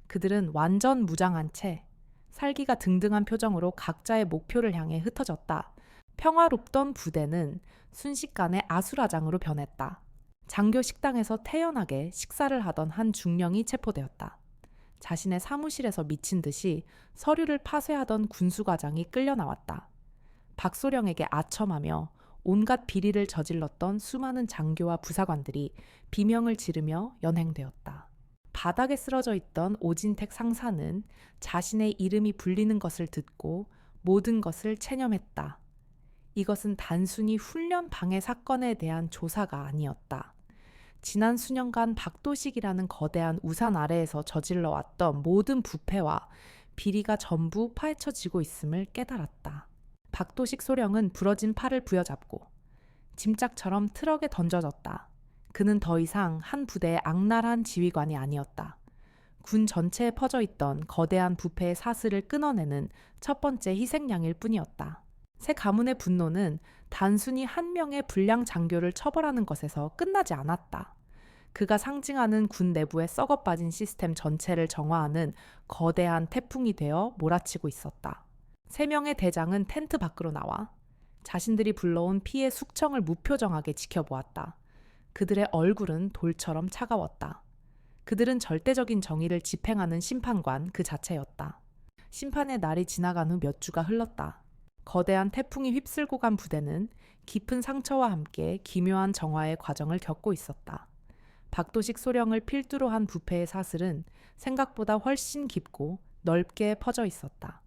그들은 완전 무장한 채 살기가 등등한 표정으로 각자의 목표를 향해 흩어졌다. 평화롭던 부대는 순식간에 아수라장으로 변했다. 장교 식당에서 태연하게 식사를 하던 한 중령이 체포되었다. 자신의 사무실에서 미친 듯이 서류를 파쇄하던 군수과장이 끌려 나왔다. 박소령에게 아첨하며 온갖 비리를 저질렀던 수많은 장교와 부사관들이 비명을 지르며 연행되었다. 바닥에 쓰러져 있던 오진택 상사는 자신의 이름이 불리는 것을 듣고 모든 것을 체념했다. 이것은 단순히 훈련 방해 사건에 대한 조사가 아니었다. 지난 수년간 박도식이라는 거대한 우산 아래에서 저질러왔던 모든 부패와 비리가 전부 파헤쳐지고 있음을 깨달았다. 박도식 소령은 부러진 팔을 부여잡고 짐짝처럼 트럭에 던져졌다. 그는 더 이상 한 부대의 악랄한 지휘관이 아니었다. 군 전체에 퍼져있던 거대한 부패의 사슬을 끊어내는 첫 번째 희생양일 뿐이었다. 새 가문의 분노는 단순히 한 명의 불량 장교를 처벌하는 것에서 끝나지 않았다. 그가 상징하는 군 내부의 썩어빠진 시스템 전체를 정화하는 거대한 태풍이 되어 몰아치고 있었다. 3명의 대장은 텐트 밖으로 나와 자신들이 불러온 피의 숙청을 무표정하게 지켜보았다. 그들의 얼굴은 돌처럼 차가웠다. 그들은 절대적인 정의를 집행하는 심판관 그 자체였다. 심판의 날이 지나간 후 몇 주가 흘렀다. 거대한 태풍이 휩쓸고 간 부대는 깊은 상처와 함께 기묘한 정화의 과정을 겪고 있었다. 박도식 소령을 필두로 한 부패의 사슬은 생각보다 훨씬 깊고 넓게 퍼져 있었다.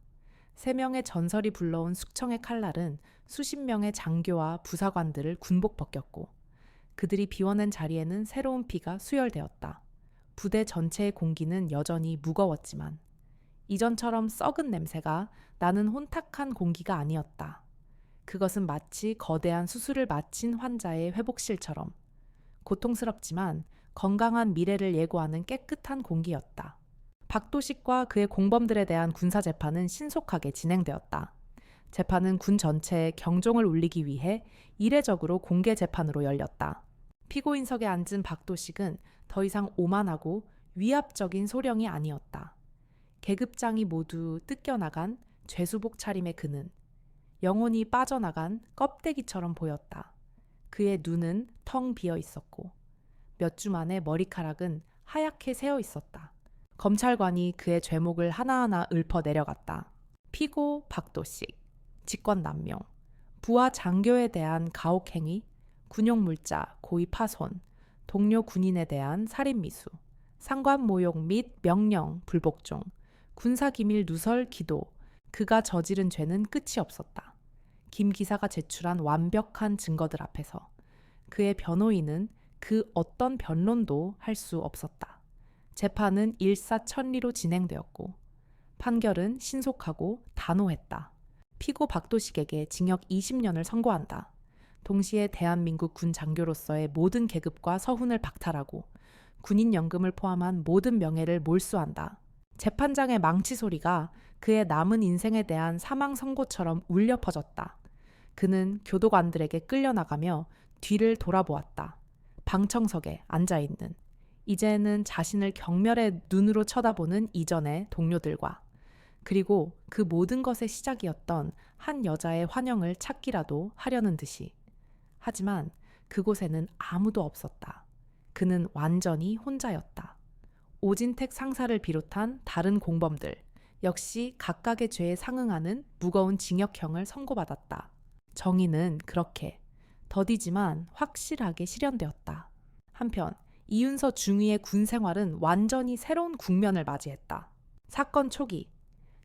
3명의 전설이 불러온 숙청의 칼날은 수십 명의 장교와 부사관들을 군복 벗겼고 그들이 비워낸 자리에는 새로운 피가 수혈되었다. 부대 전체의 공기는 여전히 무거웠지만 이전처럼 썩은 냄새가 나는 혼탁한 공기가 아니었다. 그것은 마치 거대한 수술을 마친 환자의 회복실처럼 고통스럽지만 건강한 미래를 예고하는 깨끗한 공기였다. 박도식과 그의 공범들에 대한 군사재판은 신속하게 진행되었다. 재판은 군 전체에 경종을 울리기 위해 이례적으로 공개 재판으로 열렸다. 피고인석에 앉은 박도식은 더 이상 오만하고 위압적인 소령이 아니었다. 계급장이 모두 뜯겨나간 죄수복 차림의 그는 영혼이 빠져나간 껍데기처럼 보였다. 그의 눈은 텅 비어 있었고 몇 주 만에 머리카락은 하얗게 새어 있었다. 검찰관이 그의 죄목을 하나하나 읊어 내려갔다. 피고 박도식, 직권남용, 부하 장교에 대한 가혹행위, 군용물자, 고의 파손, 동료 군인에 대한 살인미수, 상관 모욕 및 명령, 불복종, 군사기밀 누설 기도, 그가 저지른 죄는 끝이 없었다. 김 기사가 제출한 완벽한 증거들 앞에서 그의 변호인은 그 어떤 변론도 할 수 없었다. 재판은 일사천리로 진행되었고 판결은 신속하고 단호했다. 피고 박도식에게 징역 20년을 선고한다. 동시에 대한민국 군 장교로서의 모든 계급과 서훈을 박탈하고 군인연금을 포함한 모든 명예를 몰수한다. 재판장의 망치 소리가 그의 남은 인생에 대한 사망 선고처럼 울려 퍼졌다. 그는 교도관들에게 끌려나가며 뒤를 돌아보았다. 방청석에 앉아있는 이제는 자신을 경멸의 눈으로 쳐다보는 이전의 동료들과 그리고 그 모든 것의 시작이었던 한 여자의 환영을 찾기라도 하려는 듯이. 하지만 그곳에는 아무도 없었다. 그는 완전히 혼자였다. 오진택 상사를 비롯한 다른 공범들 역시 각각의 죄에 상응하는 무거운 징역형을 선고받았다. 정의는 그렇게 더디지만 확실하게 실현되었다. 한편 이윤서 중위의 군 생활은 완전히 새로운 국면을 맞이했다. 사건 초기,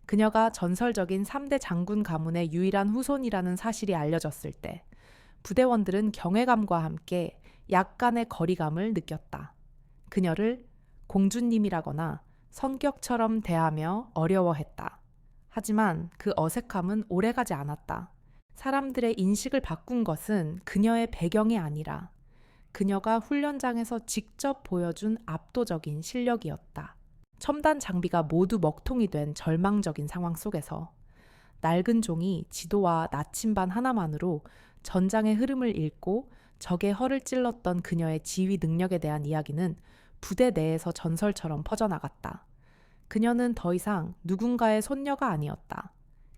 그녀가 전설적인 3대 장군 가문의 유일한 후손이라는 사실이 알려졌을 때 부대원들은 경외감과 함께 약간의 거리감을 느꼈다. 그녀를 공주님이라거나 성격처럼 대하며 어려워했다. 하지만 그 어색함은 오래가지 않았다. 사람들의 인식을 바꾼 것은 그녀의 배경이 아니라 그녀가 훈련장에서 직접 보여준 압도적인 실력이었다. 첨단 장비가 모두 먹통이 된 절망적인 상황 속에서 낡은 종이 지도와 나침반 하나만으로 전장의 흐름을 읽고 적의 허를 찔렀던 그녀의 지휘 능력에 대한 이야기는 부대 내에서 전설처럼 퍼져나갔다. 그녀는 더 이상 누군가의 손녀가 아니었다.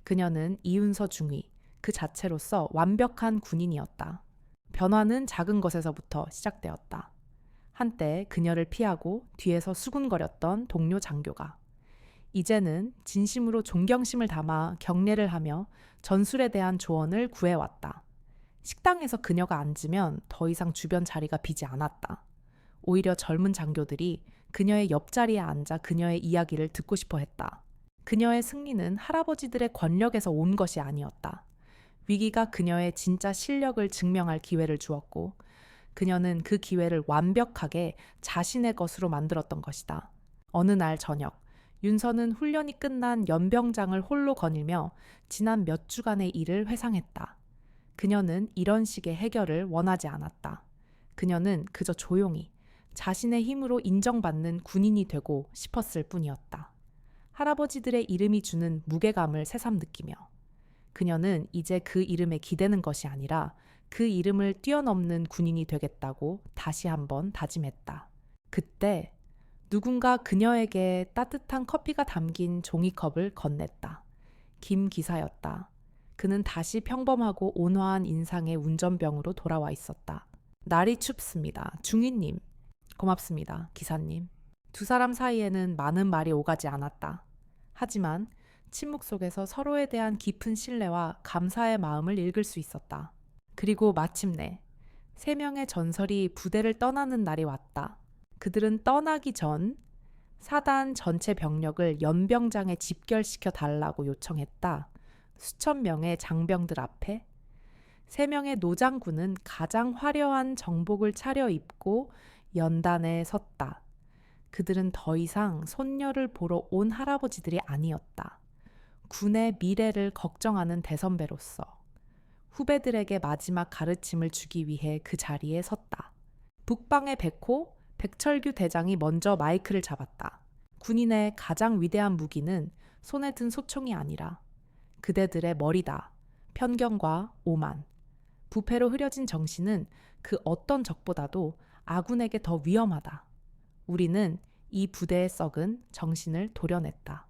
그녀는 이윤서 중위, 그 자체로서 완벽한 군인이었다. 변화는 작은 것에서부터 시작되었다. 한때 그녀를 피하고 뒤에서 수군거렸던 동료 장교가 이제는 진심으로 존경심을 담아 경례를 하며 전술에 대한 조언을 구해왔다. 식당에서 그녀가 앉으면 더 이상 주변 자리가 비지 않았다. 오히려 젊은 장교들이 그녀의 옆자리에 앉아 그녀의 이야기를 듣고 싶어 했다. 그녀의 승리는 할아버지들의 권력에서 온 것이 아니었다. 위기가 그녀의 진짜 실력을 증명할 기회를 주었고 그녀는 그 기회를 완벽하게 자신의 것으로 만들었던 것이다. 어느 날 저녁, 윤서는 훈련이 끝난 연병장을 홀로 거닐며 지난 몇 주간의 일을 회상했다. 그녀는 이런 식의 해결을 원하지 않았다. 그녀는 그저 조용히 자신의 힘으로 인정받는 군인이 되고 싶었을 뿐이었다. 할아버지들의 이름이 주는 무게감을 새삼 느끼며 그녀는 이제 그 이름에 기대는 것이 아니라 그 이름을 뛰어넘는 군인이 되겠다고 다시 한번 다짐했다. 그때 누군가 그녀에게 따뜻한 커피가 담긴 종이컵을 건넸다. 김 기사였다. 그는 다시 평범하고 온화한 인상의 운전병으로 돌아와 있었다. 날이 춥습니다. 중위님. 고맙습니다. 기사님. 두 사람 사이에는 많은 말이 오가지 않았다. 하지만 침묵 속에서 서로에 대한 깊은 신뢰와 감사의 마음을 읽을 수 있었다. 그리고 마침내 3명의 전설이 부대를 떠나는 날이 왔다. 그들은 떠나기 전 사단 전체 병력을 연병장에 집결시켜 달라고 요청했다. 수천 명의 장병들 앞에 3명의 노장군은 가장 화려한 정복을 차려입고 연단에 섰다. 그들은 더 이상 손녀를 보러 온 할아버지들이 아니었다. 군의 미래를 걱정하는 대선배로서 후배들에게 마지막 가르침을 주기 위해 그 자리에 섰다. 북방의 백호 백철규 대장이 먼저 마이크를 잡았다. 군인의 가장 위대한 무기는 손에 든 소총이 아니라 그대들의 머리다. 편견과 오만. 부패로 흐려진 정신은 그 어떤 적보다도 아군에게 더 위험하다. 우리는 이 부대의 썩은 정신을 도려냈다.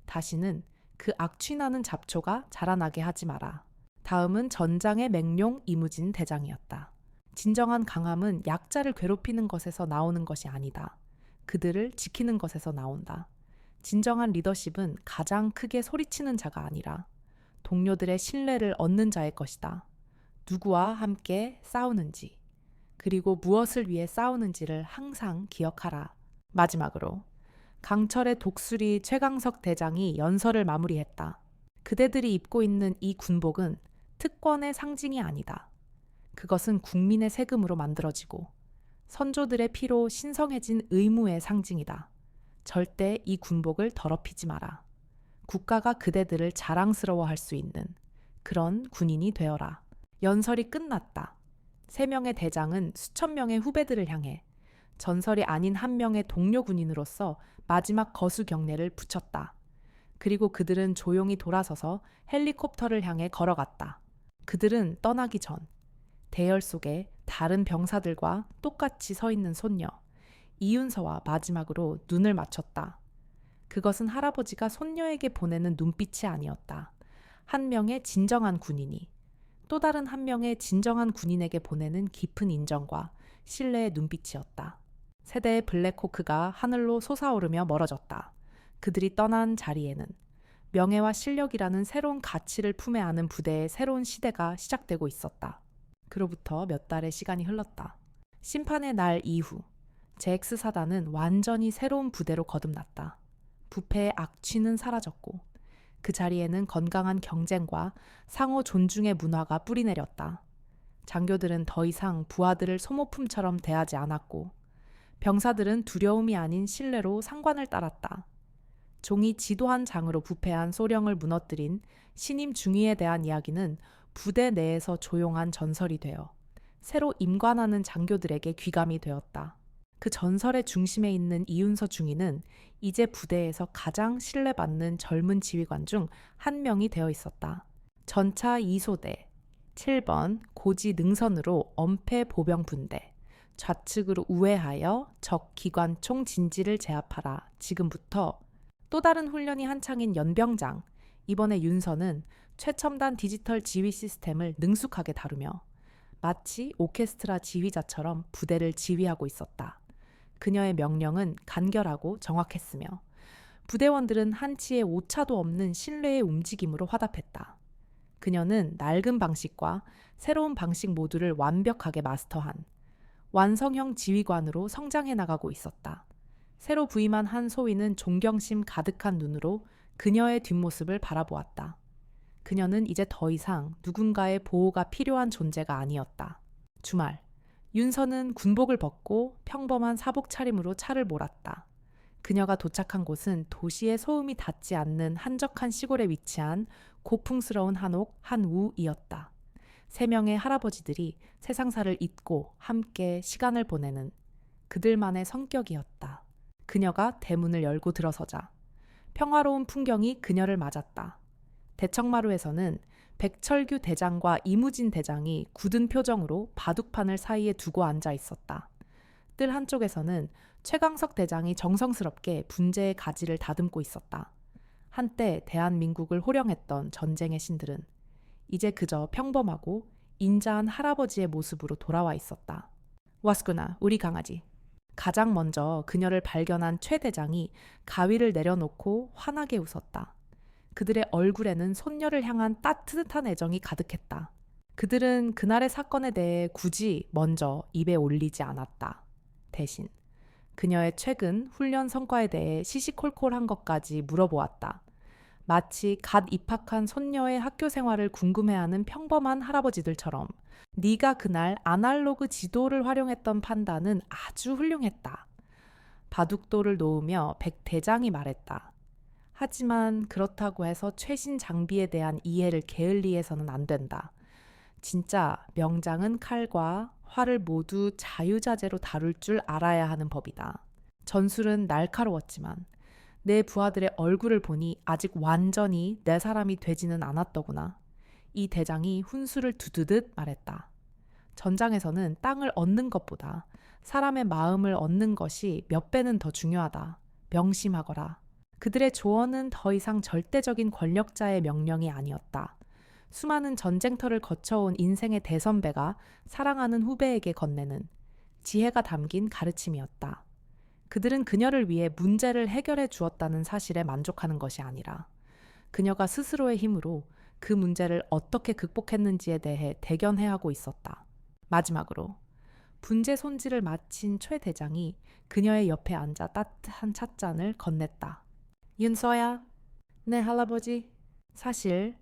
다시는 그 악취나는 잡초가 자라나게 하지 마라. 다음은 전장의 맹룡 이무진 대장이었다. 진정한 강함은 약자를 괴롭히는 것에서 나오는 것이 아니다. 그들을 지키는 것에서 나온다. 진정한 리더십은 가장 크게 소리치는 자가 아니라 동료들의 신뢰를 얻는 자의 것이다. 누구와 함께 싸우는지, 그리고 무엇을 위해 싸우는지를 항상 기억하라. 마지막으로 강철의 독수리 최강석 대장이 연설을 마무리했다. 그대들이 입고 있는 이 군복은 특권의 상징이 아니다. 그것은 국민의 세금으로 만들어지고 선조들의 피로 신성해진 의무의 상징이다. 절대 이 군복을 더럽히지 마라. 국가가 그대들을 자랑스러워할 수 있는 그런 군인이 되어라. 연설이 끝났다. 3명의 대장은 수천 명의 후배들을 향해 전설이 아닌 한 명의 동료 군인으로서 마지막 거수 경례를 붙였다. 그리고 그들은 조용히 돌아서서 헬리콥터를 향해 걸어갔다. 그들은 떠나기 전 대열 속에 다른 병사들과 똑같이 서 있는 손녀 이윤서와 마지막으로 눈을 맞췄다. 그것은 할아버지가 손녀에게 보내는 눈빛이 아니었다. 한 명의 진정한 군인이 또 다른 한 명의 진정한 군인에게 보내는 깊은 인정과 신뢰의 눈빛이었다. 세대의 블랙호크가 하늘로 솟아오르며 멀어졌다. 그들이 떠난 자리에는 명예와 실력이라는 새로운 가치를 품에 안은 부대의 새로운 시대가 시작되고 있었다. 그로부터 몇 달의 시간이 흘렀다. 심판의 날 이후 제엑스 사단은 완전히 새로운 부대로 거듭났다. 부패의 악취는 사라졌고 그 자리에는 건강한 경쟁과 상호 존중의 문화가 뿌리내렸다. 장교들은 더 이상 부하들을 소모품처럼 대하지 않았고 병사들은 두려움이 아닌 신뢰로 상관을 따랐다. 종이 지도한 장으로 부패한 소령을 무너뜨린 신임 중위에 대한 이야기는 부대 내에서 조용한 전설이 되어 새로 임관하는 장교들에게 귀감이 되었다. 그 전설의 중심에 있는 이윤서 중위는 이제 부대에서 가장 신뢰받는 젊은 지휘관 중 한 명이 되어 있었다. 전차 2소대, 7번 고지 능선으로 엄폐 보병 분대, 좌측으로 우회하여 적 기관총 진지를 제압하라. 지금부터 또 다른 훈련이 한창인 연병장, 이번에 윤서는 최첨단 디지털 지휘 시스템을 능숙하게 다루며 마치 오케스트라 지휘자처럼 부대를 지휘하고 있었다. 그녀의 명령은 간결하고 정확했으며 부대원들은 한치의 오차도 없는 신뢰의 움직임으로 화답했다. 그녀는 낡은 방식과 새로운 방식 모두를 완벽하게 마스터한 완성형 지휘관으로 성장해 나가고 있었다. 새로 부임한 한 소위는 존경심 가득한 눈으로 그녀의 뒷모습을 바라보았다. 그녀는 이제 더 이상 누군가의 보호가 필요한 존재가 아니었다. 주말, 윤서는 군복을 벗고 평범한 사복 차림으로 차를 몰았다. 그녀가 도착한 곳은 도시의 소음이 닿지 않는 한적한 시골에 위치한 고풍스러운 한옥 한우이었다. 3명의 할아버지들이 세상사를 잊고 함께 시간을 보내는 그들만의 성격이었다. 그녀가 대문을 열고 들어서자 평화로운 풍경이 그녀를 맞았다. 대청마루에서는 백철규 대장과 이무진 대장이 굳은 표정으로 바둑판을 사이에 두고 앉아 있었다. 뜰 한쪽에서는 최강석 대장이 정성스럽게 분재의 가지를 다듬고 있었다. 한때 대한민국을 호령했던 전쟁의 신들은 이제 그저 평범하고 인자한 할아버지의 모습으로 돌아와 있었다. 왔구나, 우리 강아지. 가장 먼저 그녀를 발견한 최 대장이 가위를 내려놓고 환하게 웃었다. 그들의 얼굴에는 손녀를 향한 따뜻한 애정이 가득했다. 그들은 그날의 사건에 대해 굳이 먼저 입에 올리지 않았다. 대신 그녀의 최근 훈련 성과에 대해 시시콜콜한 것까지 물어보았다. 마치 갓 입학한 손녀의 학교 생활을 궁금해하는 평범한 할아버지들처럼 네가 그날 아날로그 지도를 활용했던 판단은 아주 훌륭했다. 바둑돌을 놓으며 백 대장이 말했다. 하지만 그렇다고 해서 최신 장비에 대한 이해를 게을리해서는 안 된다. 진짜 명장은 칼과 활을 모두 자유자재로 다룰 줄 알아야 하는 법이다. 전술은 날카로웠지만 내 부하들의 얼굴을 보니 아직 완전히 내 사람이 되지는 않았더구나. 이 대장이 훈수를 두드듯 말했다. 전장에서는 땅을 얻는 것보다 사람의 마음을 얻는 것이 몇 배는 더 중요하다. 명심하거라. 그들의 조언은 더 이상 절대적인 권력자의 명령이 아니었다. 수많은 전쟁터를 거쳐온 인생의 대선배가 사랑하는 후배에게 건네는 지혜가 담긴 가르침이었다. 그들은 그녀를 위해 문제를 해결해 주었다는 사실에 만족하는 것이 아니라 그녀가 스스로의 힘으로 그 문제를 어떻게 극복했는지에 대해 대견해 하고 있었다. 마지막으로 분재 손질을 마친 최 대장이 그녀의 옆에 앉아 따뜻한 찻잔을 건넸다. 윤서야, 네 할아버지. 사실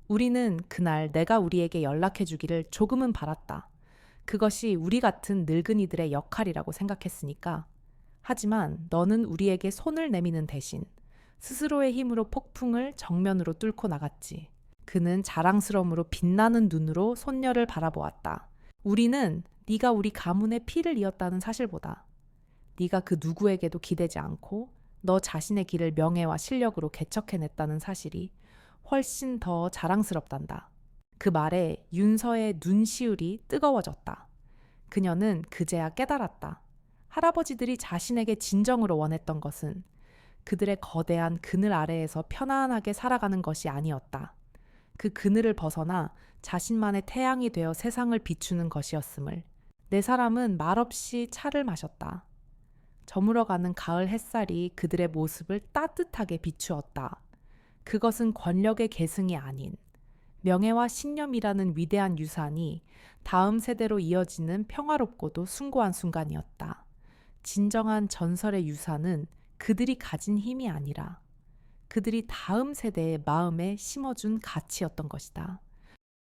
우리는 그날 내가 우리에게 연락해 주기를 조금은 바랐다. 그것이 우리 같은 늙은이들의 역할이라고 생각했으니까. 하지만 너는 우리에게 손을 내미는 대신 스스로의 힘으로 폭풍을 정면으로 뚫고 나갔지. 그는 자랑스러움으로 빛나는 눈으로 손녀를 바라보았다. 우리는 네가 우리 가문의 피를 이었다는 사실보다 네가 그 누구에게도 기대지 않고 너 자신의 길을 명예와 실력으로 개척해냈다는 사실이 훨씬 더 자랑스럽단다. 그 말에 윤서의 눈시울이 뜨거워졌다. 그녀는 그제야 깨달았다. 할아버지들이 자신에게 진정으로 원했던 것은 그들의 거대한 그늘 아래에서 편안하게 살아가는 것이 아니었다. 그 그늘을 벗어나 자신만의 태양이 되어 세상을 비추는 것이었음을. 네 사람은 말없이 차를 마셨다. 저물어가는 가을 햇살이 그들의 모습을 따뜻하게 비추었다. 그것은 권력의 계승이 아닌 명예와 신념이라는 위대한 유산이 다음 세대로 이어지는 평화롭고도 숭고한 순간이었다. 진정한 전설의 유산은 그들이 가진 힘이 아니라 그들이 다음 세대의 마음에 심어준 가치였던 것이다.